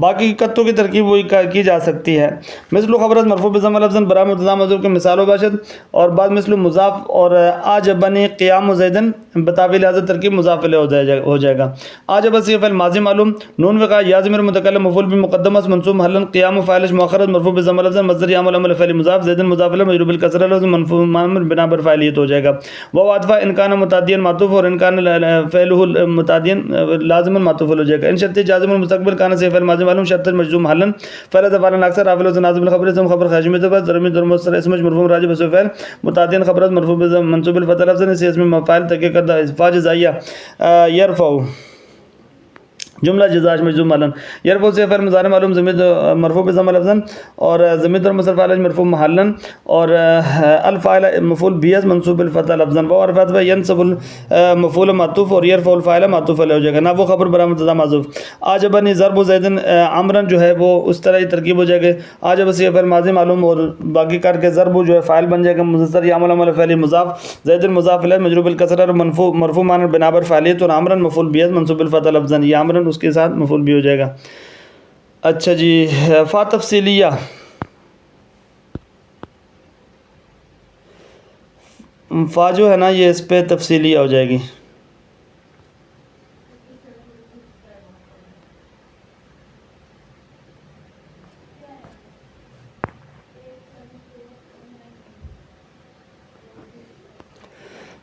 Speaker 1: باقی قطوں کی ترکیب وہی کی جا سکتی ہے. مثل خبرت مرفوع بضم لفظاً برا مبتدا محذوف کے مثال و باشد. اور بعد مثل مضاف اور آجبنی قیام زیدن بتاویل لہذا ترکیب مضاف الیہ ہو جائے گا. آجب صیغہ فعل ماضی معلوم نون وقع یا ضمیر متکلم مفعول به مقدم است منصوب محلا قیام فاعل مؤخر مرفوع بضم لفظاً مصدر یعمل عمل فعل مضاف زیدن مضاف الیہ مجرور بالکسرہ لفظ منفوع مامر بنا بر فاعلیت ہو جائے گا. وہ عطف ان کان متعدیا معطوف اور ان کان فعلہ متعدیا لازم معطوف ہو جائے گا. ان شرط جازم المستقبل کان سے فعل ماضی معلوم شرط مجزوم محلا فعل افعال اکثر رافع نازم الخبر اسم خبر خارج میں ذکر ضرب ضرب مصدر اسم مرفوع راجب اسم فعل متعدیا خبرات مرفوع منصوب بالفتح لفظ سے اسم مفعول تک کردہ افعال جزائیہ یرفع جملہ جزاج مجزوم محلا یرفع سے فعل مضارع معلوم ضمیر مرفوع بضم لفظا اور ضمیر ضرب مصدر فاعل مرفوع محلا اور الفاعل مفعول به منصوب بالفتح لفظا وعرفت و ينصب المفعول معطوف اور يرفع الفاعل معطوف علیہ ہو جائے گا. نہ وہ خبر برا مبتدا محذوف. عجبنی ضرب زید عمرا جو ہے وہ اس طرح ہی ترکیب ہو جائے گا. عجب سے فعل ماضی معلوم اور باقی کر کے ضرب جو ہے فاعل بن جائے گا مصدر یعمل عمل فعل مضاف زید مضاف الیہ مجرور بالکسرہ اور مرفوع معنی بنا بر فاعلیت اور عمرا مفعول به منصوب بالفتح لفظا یہ عمرا اس کے ساتھ مفعول بھی ہو جائے گا. اچھا جی فا تفصیلیہ فا جو ہے نا یہ اس پہ تفصیلیہ ہو جائے گی.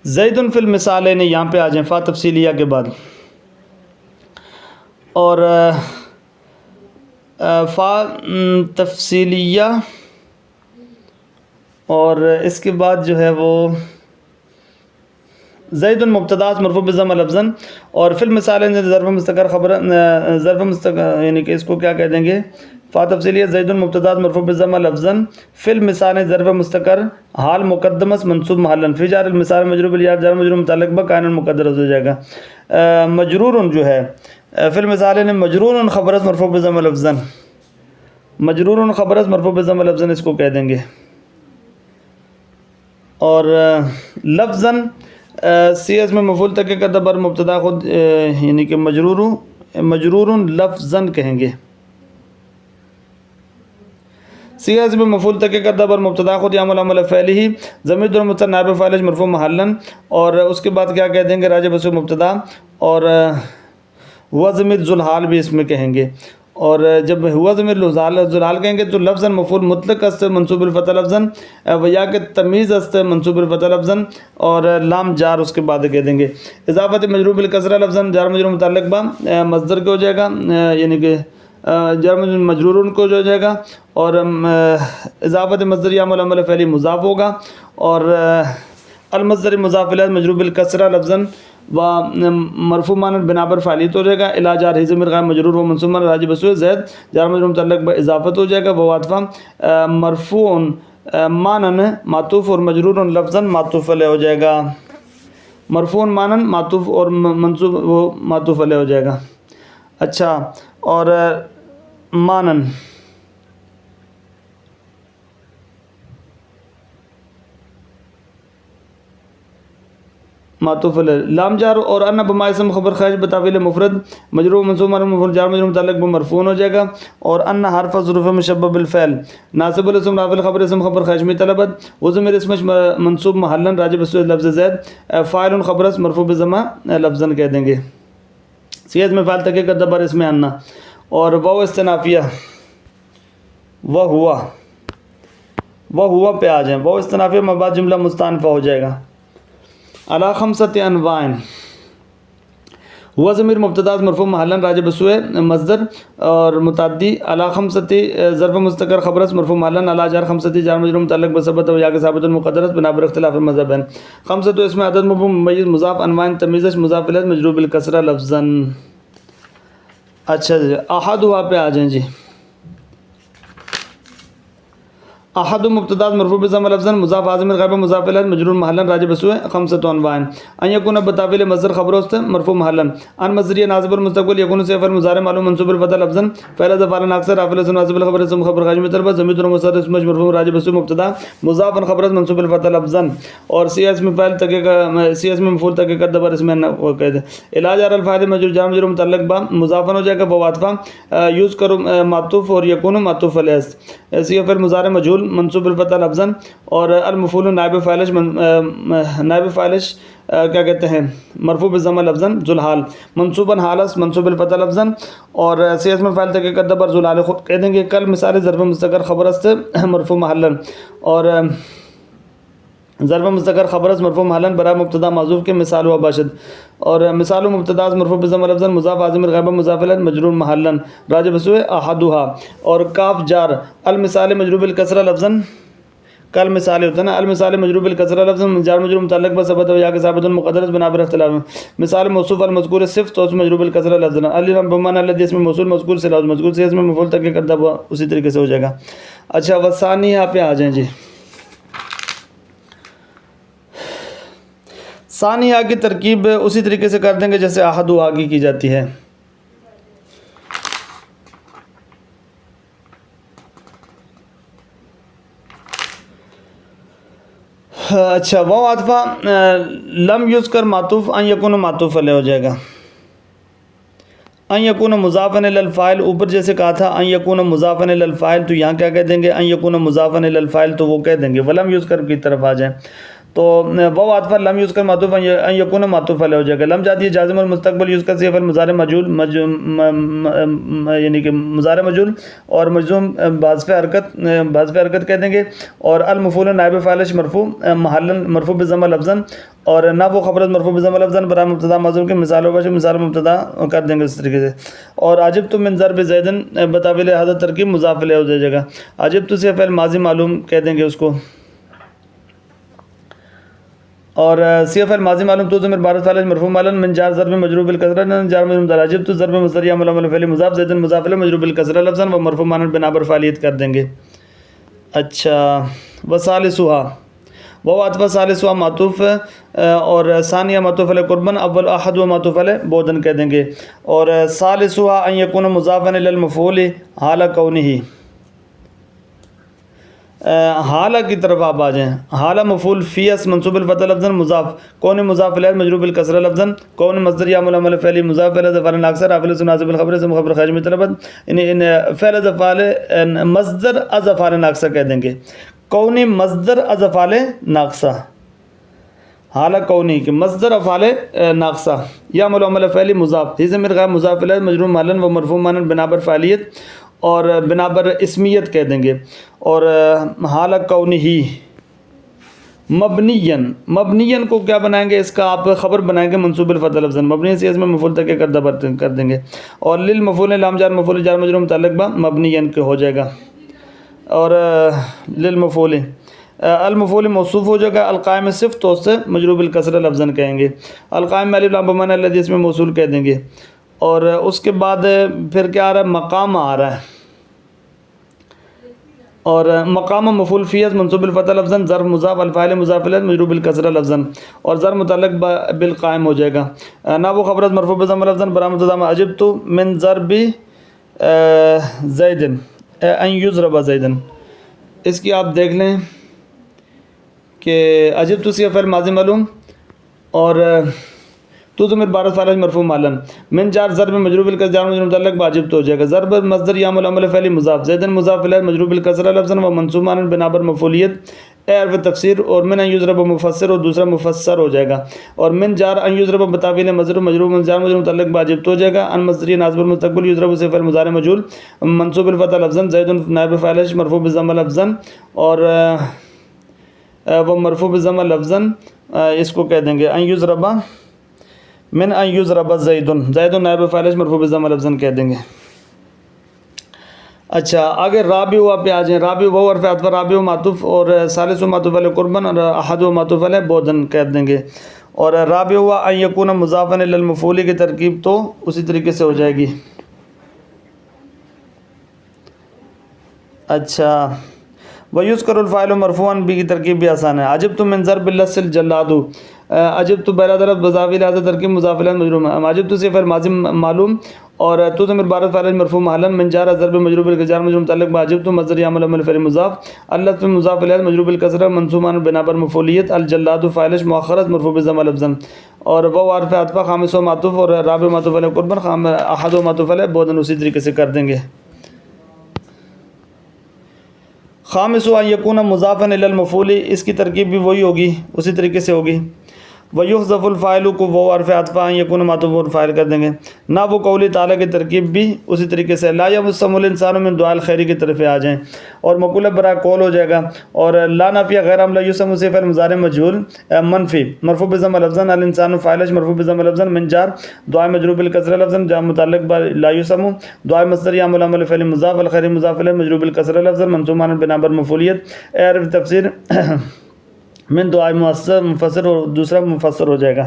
Speaker 1: زید فی المثالین یہاں پہ آ جائیں فا تفصیلیہ کے بعد اور فا تفصیلیہ اور اس کے بعد جو ہے وہ زید مبتدا مرفوع بضم لفظا اور فی المثالین ظرف مستقر خبر ظرف مستقر یعنی کہ اس کو کیا کہہ دیں گے فا تفصیلیہ زید مبتدا مرفوع بضم لفظا فی المثال ظرف مستقر حال مقدمس منصوب محلا فی جار المثال مجرور بالیاء جار مجرور متعلق بکائن مقدر ہو جائے گا. مجرور جو ہے فی المثال مجرور خبرت مرفوع بضم لفظا مجرور خبرت مرفوع بضم لفظا اس کو کہہ دیں گے. اور لفظا سی اس میں مفعول تک کردہ بر مبتدا خود یعنی کہ مجرور لفظا کہیں گے. سی اس میں مفعول تک کردہ بر مبتدا خود یعمل عمل فعل ہی ضمیر در متصل نائب فاعل مرفوع محلا اور اس کے بعد کیا کہہ دیں گے راجب اسم مبتدا اور ہوا ضمیر ذوالحال بھی اس میں کہیں گے. اور جب ہوا ضمیر ذوالحال کہیں گے تو لفظاً مفعول مطلق است منصوب الفتح لفظاً و یا کہ تمیز است منصوب الفتح لفظاً اور لام جار اس کے بعد کہہ دیں گے. اضافت مجرور بالکسرہ لفظاً جار مجرور متعلق با مصدر کے ہو جائے گا یعنی کہ جار مجرور کو جو ہو جائے گا اور اضافت مصدر یعمل عمل فعلی مضاف ہوگا اور المصدر مضاف الیہ مجرور بالکسرہ لفظاً و مرفوع معنی بنا پر فاعلیت ہو جائے گا. الا جار ہی ضمیر غائب مجرور و منصوب راجب اسم زید جار مجرور متعلق با اضافت ہو جائے گا. وہ عطفہ مرفوع معنی معطوف اور مجرور لفظا معطوف علیہ ہو جائے گا. مرفوع معنی معطوف اور منصوب وہ معطوف علیہ ہو جائے گا. اچھا اور معنی معطوف علیہ لام جار اور ان بما اسم خبر خارج بتاویل مفرد مجرور منصوب مفعول جار مجرور متعلق بمرفوع ہو جائے گا. اور ان حرف ظروف مشبہ بالفعل ناصب الاسم رافع الخبر اسم خبر خارج میں طلبت وضمیر اسم منصوب محلا راجب اسم لفظ زید فاعل خبر مرفوع بضم لفظا کہہ دیں گے. سیاق میں فعل تک کا دبر اس میں آنا اور وہ استنافیہ وہ ہوا پہ آ جائیں. وہ استنافیہ میں بعد جملہ مستانفہ ہو جائے گا. علی خمسۃ انواع ہوا ضمیر مبتدا مرفوع محلا راجب اسم مصدر اور متعدی علی خمسۃ ظرف مستقر خبرس مرفوع محلا علی جار خمسۃ جار مجرور متعلق بثبت و یا کہ ثابت المقدرت بنا بر اختلاف المذہب ہے. خمسۃ اس میں عدد ممیز مضاف انواع تمیز مضاف الیہ مجرور بالکسرہ لفظا. اچھا جی احد ہوا پہ آ جائیں جی. احد مبتدا مرفوع بضم لفظا مضاف عازم غیب مضاف الیہ مجرور محلا راجع بسوء خمسۃ انواع ان یکون بتاویل مصدر خبر است مرفوع محلا ان مصدر ناصب المستقبل یکون صفر مضارع معلوم منصوب الفتح لفظا فعل ظفار اکثر عافل ناصب الخبر اسم خبر خارج مطلب ضمیر مصدر اسم مرفوع راجع بسوء مبتدا مضاف خبر منصوب الفتح لفظا اور سی اس میں فاعل تک کا سی اس میں مفعول تک کا دبر اسم وہ قید علاج اور الفاعل مجرور جار مجرور متعلق با مضاف ہو جائے گا وہ عاطفہ یوز کرو معطوف اور یکون معطوف علیہ سی فعل مضارع مجهول منصوب الفتح لفظا اور المفعول نائب فاعلش کیا کہتے ہیں مرفوع بالضمہ لفظا ذوالحال منصوبا حالس منصوب الفتح لفظا اور سی اس میں فاعل تک قدر ذوالحال خود کہہ دیں گے کل مثال ظرف مستقر خبر است مرفوع محلا اور ظرف مستقر خبر است مرفوع محلا برای مبتدا معذوف کے مثال و باشد اور مثال مبتدا مرفوع بالضمہ لفظا مضاف عازم غیب مضاف الیہ مجرور محلا راجع بسوء احدها اور کاف جار المثال مجرور بالکسرہ لفظا کل مثال ہوتا ہے نا المثال مجرور بالکسرہ لفظا جار مجرور متعلق بس ثبت و یا کے ثابت مقدر بنا بر اختلاف مثال موصوف المذکور صفت تو اس مجرور بالکسرہ لفظا الف بمعنى الذي اسم موصول مذکور سے لازم مذکور سے اس میں مفعول تک کرتا ہوا اسی طریقے سے ہو جائے گا. اچھا وثانی یہاں پہ آ جائیں جی. ثانیہ کی ترکیب اسی طریقے سے کر دیں گے جیسے احد و آگی کی جاتی ہے. اچھا وہ عاطفہ لم یوز کر معطوف ان یکون معطوف علیہ ہو جائے گا. ان یکون مضافا الی الفاعل اوپر جیسے کہا تھا ان یکون مضافا الی الفاعل تو یہاں کیا کہہ دیں گے ان یکون مضافا الی الفاعل تو وہ کہہ دیں گے ولم یوز کر کی طرف آ جائیں تو وہ عاطفہ لم یوز کر معطوف ان یکون معطوف علیہ ہو جائے گا. لم جاتی ہے جازم المستقبل یوز کر صفر مضارع مجهول یعنی کہ مضارع مجهول اور مجزوم بحذف حرکت کہہ دیں گے اور المفعول نائب فاعل مرفوع محلا مرفوع بالضمہ لفظا اور نہ وہ خبر مرفوع بالضمہ لفظا برای مبتدا معذوف کے مثال و مثال مبتدا کر دیں گے اس طریقے سے. اور عجبت من ضرب زید بتاویل هذا ترکیب مضاف الیہ ہو جائے گا. عجبت سے فعل ماضی معلوم کہہ دیں گے اس کو اور صیغہ فعل ماضی معلوم تو ضمیر بارز فاعل مرفوع معلا من جار ضرب مجرور بالکسرہ جار مجرور متعجب تو ضرب مصدر یا عمل فعل مضاف زید مضاف الیہ مجرور بالکسرہ لفظا و مرفوع معنی بنا بر فاعلیت کر دیں گے. اچھا وثالثها وہ عاطفہ ثالثها معطوف اور ثانیہ معطوف علیہ قربن اول احد و معطوف علیہ بودن کہہ دیں گے اور ثالثها ان یکون مضافا الی المفعول حال کونہ حالہ کی طرف آپ آ جائیں. حالہ مفعول فی اس منصوب الفتح لفظا مضاف کون مضاف الیہ مجرور بالکسرہ لفظا کون مصدر یا عمل فعلی مضاف الیہ ظفار اکثر عافل ناصب الخبر سے خبر خارج مطلب ان فعل ظفار مصدر ظفار اکثر کہہ دیں گے کون مصدر افعال ناقصہ حالہ کونی کہ مصدر افعال ناقصہ یا عمل فعلی مضاف ہی ضمیر غائب مضاف الیہ مجرور مالا و مرفوع مانا بنا بر فاعلیت اور بنا بر اسمیت کہہ دیں گے اور حالہ کونی ہی مبنین کو کیا بنائیں گے اس کا آپ خبر بنائیں گے منصوب الفتح لفظا مبنی سے اس میں مفعول تک کر دیں گے اور للمفعول لام جار مفعول جار مجرور متعلق با مبنین کے ہو جائے گا اور للمفعول المفعول موصوف ہو جائے گا القائم صفت تو اس سے مجرور بالکسرہ لفظا کہیں گے القائم میں الف لام بمعنی الذی اس میں موصول کہہ دیں گے اور اس کے بعد پھر کیا آ رہا ہے مقام آ رہا ہے اور مقام مفعول فی منصوب الفتح لفظا ظرف مضاف الفاعل مضاف الیہ مجرور بالکسرہ لفظا اور ظرف متعلق بالقائم ہو جائے گا. نہ وہ خبر مرفوع بضمہ لفظا برا مبتدا عجبت من ضرب زید ان یضرب زید. اس کی آپ دیکھ لیں کہ عجبت سی فعل ماضی معلوم اور تو ضمیر بارز فاعل مرفوع مالا من جار ضرب مجرور بالکسرہ جار مجرور متعلق بعجبت ہو جائے گا. ضرب مصدر یا عمل فعلی مضاف زید مضاف الیہ مجرور بالکسرہ لفظا و منصوب مانا بنا بر مفعولیت حرف تفسیر اور من ان یضرب مفسر اور دوسرا مفسر ہو جائے گا اور من جار ان یضرب بتاویل مصدر مجرور من جار مجرور متعلق بعجبت ہو جائے گا. ان مصدر ناصب المستقبل یضرب سے فعل مضارع مجهول منصوب الفتح لفظا زید نائب فاعل مرفوع بالضمہ لفظا اور وہ مرفوع بالضمہ لفظا اس کو کہہ دیں گے ان یضرب من ان یضرب زید نائب فاعل مرفوع بالضمہ لفظا کہہ دیں گے. اچھا آگے رابع ہوا پہ آ جائیں. رابع وہ حرف عطف رابع معطوف اور ثالث معطوف علیہ قربن اور احد معطوف علیہ بودن کہہ دیں گے اور رابع ہوا ان یکون مضافا الی المفعول کی ترکیب تو اسی طریقے سے ہو جائے گی. اچھا ویذکر الفاعل مرفوعا بھی کی ترکیب بھی آسان ہے. عجبت من ضرب اللص الجلاد. عجبت پہلا ضرب بضافی لہذا ترکیب مضاف الیہ مجرور. عجبت سے فعل ماضی معلوم اور تو ضمیر بارد فاعل مرفوع محلا من جار ضرب مجرور بالجار مجرور متعلق بعجبت مصدر یعمل عمل فعل مضاف. اللص مضاف الیہ مجرور بالکسرہ منصوب بنا پر مفعولیت. الجلاد فاعل مؤخر مرفوع بضم لفظا. اور وہ حرف عطف خامس و معطوف اور رابع معطوف علیہ قربا احد و معطوف علیہ بعداً اسی طریقے سے کر دیں گے. خامس ان یکون مضافا الی المفعول اس کی ترکیب بھی وہی ہوگی اسی طریقے سے ہوگی. ویحذف الفاعل کو وہ حرف عطف ان یکون معطوف فاعل کر دیں گے. نہ وہ قول تعالیٰ کی ترکیب بھی اسی طریقے سے لا یمسم الانسان من دعاء الخیر کی طرف آ جائیں اور مقولہ برائے قول ہو جائے گا. اور لا نافیہ غیر عملہ یسم سے فعل مضارع مجهول منفی مرفوع بضم لفظا الانسان فاعل مرفوع بضم لفظا من جار دعاء مجرور بالکسرہ لفظا جاء متعلق لا یسم دعاء مصدر یعمل عمل فعل مضاف الخیر مضاف الیہ مجرور بالکسرہ لفظا منصوب بنا پر مفعولیت. عرف تفسیر من دعاء مفسر اور دوسرا مفسر ہو جائے گا.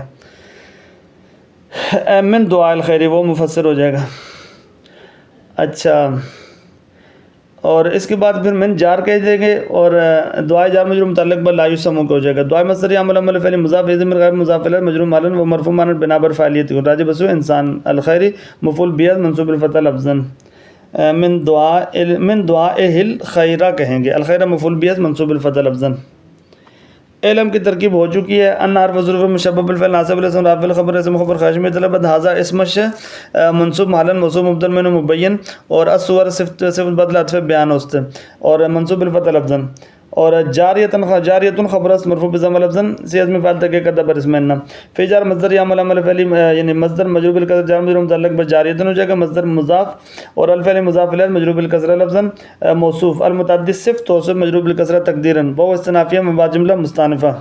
Speaker 1: من دعاء الخیر وہ مفسر ہو جائے گا. اچھا اور اس کے بعد پھر من جار کہہ دیں گے اور دعائے جار مجرور متعلق بل لا یسمع کو ہو جائے گا. دعائے مصدر یعمل عمل فعل مضاف ضمیر غیر مضاف الیہ مجرور مالن و مرفوع مانن بنا پر فاعلیت کو راجع بسو انسان الخیر مفعول به منصوب الفتح لفظا. من دعائه الخیر کہیں گے. الخیر مفعول به منصوب الفتح لفظا. علم کی ترکیب ہو چکی ہے. ان حرف ظروف مشبہ بالفعل ناصب الاسم رافع الخبر اسم خبر خارج میں طلبت ھذا اسمش منصوب محلا موصوف مبدل منه مبین اور الصور صفت بدل عطف بیان است اور منصوب بالفتح لفظا. اور جاریتن خبر است مرفوع بضم لفظا سی اسم فاعل تک کردہ بر اسم ان فی جار مصدر یعمل عمل فعل یعنی مصدر مجرور بالکسر جار مجرور متعلق بجاریتن ہو جائے گا. مصدر مضاف اور الفعل مضاف الیہ مجرور بالکسر لفظا موصوف المتعدی صفت توصیف مجرور بالکسر تقدیرا وہ استنافیہ من بعد جملہ مستانفہ.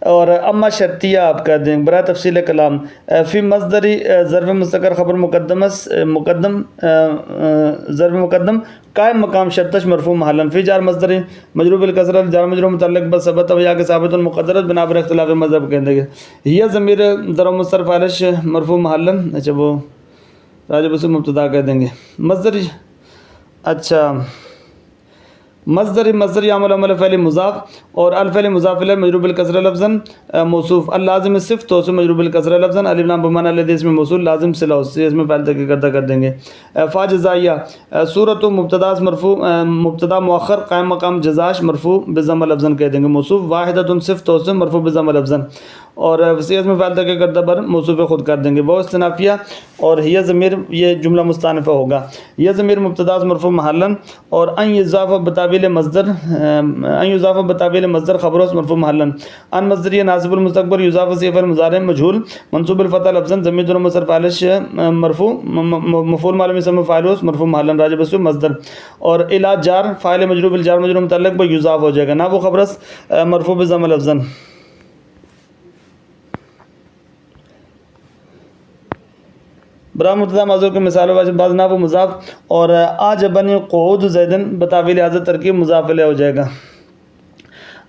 Speaker 1: اور اما شرطیہ آپ کر دیں برائے تفصیل کلام فی مصدری ظرف مستقر خبر مقدم ظرف مقدم قائم مقام شرطش مرفوع محلا فی جار مصدری مجرور بالکسر جار مجرور متعلق بس ثبت و یا کہ ثابت المقدرت بنا پر اختلاف مذہب کہہ دیں گے. یہ ضمیر ضرب مستتر فاعلش مرفوع محلا. اچھا وہ راجع بس مبتدا کہہ دیں گے. مصدری اچھا مصدر یعمل عمل فعل مضاف اور الفعل مضاف الیہ مجرور بالکسر لفظا موصوف اللازم صفت توصیف مجرور بالکسر لفظا الف لام بمعنی الذی اسم موصول لازم صلہ اس میں فعل تک کردہ کر دیں گے. فا جزائیہ صورت مبتدا مرفوع مبتدا مؤخر قائم مقام جزاش مرفوع بضم لفظا کہہ دیں گے. موصوف واحدۃ صفت توصیف مرفوع بضم لفظا اور اس میں فعل تک کردہ بر موصوف خود کر دیں گے. وہ استنافیہ اور یہ ضمیر یہ جملہ مستانفہ ہوگا. یہ ضمیر مبتدا مرفوع محلا اور ان یضاف بتاویل مصدر خبر مرفوع محلا. ان مصدر ناصب المستقبل یضاف سی فعل مضارع مجهول منصوب الفتح لفظا ضمیر ضرب مصدر فاعلش مرفوع مفعول معلوم اسم فاعل مرفوع محلا راجع بس مصدر. اور الی جار فاعل مجرور بالجار مجرور متعلق ب یضاف ہو جائے گا. نہ وہ خبر مرفوع بضم لفظا. برا مبتدا معذور کے مثال بعض نہ وہ مضاف اور اعجبنی قعود زیدن بتاویل حاضر ترکیب مضاف الیہ ہو جائے گا.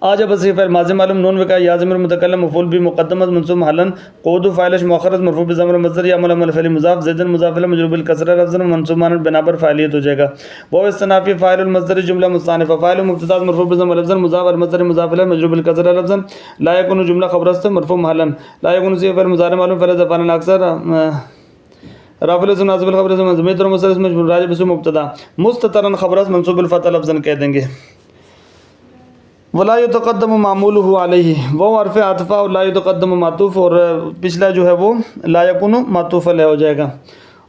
Speaker 1: اعجب صفت فعل ماضی معلوم نون وقع یا ضمیر متکلم مفعول به مقدمۃ منصوب محلا قعود فاعلش مؤخر مرفوع بضمیر مصدر یعمل عمل فعل مضاف زیدن مضاف الیہ مجرور بالکسر لفظا منصوب بنا پر فاعلیت ہو جائے گا. وہ استنافی فاعل المصدر جملہ مستانفہ فاعل مبتدا مرفوع بضم لفظا مضاف المصدر مضاف الیہ مجرور بالکسر لفظا لا یکون جملہ خبر است مرفوع محلا لا یکون صفت فعل مضارع معلوم فعل زبان اکثر رافع الاسم ناصب الخبر اسم ضمیر ضرب مصدر اسم مجرور راجع بس مبتدا مستترا خبر منصوب الفتح لفظا کہہ دیں گے. ولا يتقدم معموله علیہ وہ حرف عطف اور لا يتقدم معطوف اور پچھلا جو ہے وہ لا يكون معطوف علیہ ہو جائے گا.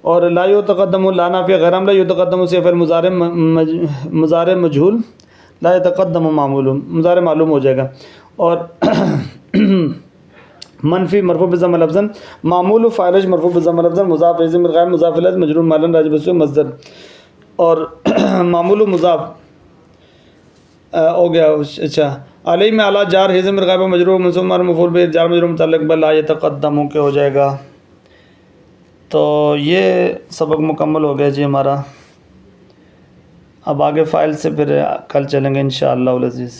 Speaker 1: اور لا يتقدم لا نافیہ غیر عاملہ يتقدم سے فعل مضارع مجهول لا يتقدم معمول مضارع معلوم ہو جائے گا. اور منفی مرفوع بضم لفظا معمول فاعلش مرفوع بضم لفظا مضاف ضمیر غیر مضاف الیہ مجرور مالا راجع بس مصدر. اور معمول مضاف ہو گیا. اچھا علیہ میں اعلیٰ جار ہے ضمیر غائب مجرور منصوب مفعول به جار مجرور متعلق بل لا يتقدم کے ہو جائے گا. تو یہ سبق مکمل ہو گیا جی ہمارا. اب آگے فائل سے پھر کل چلیں گے انشاءاللہ العزیز.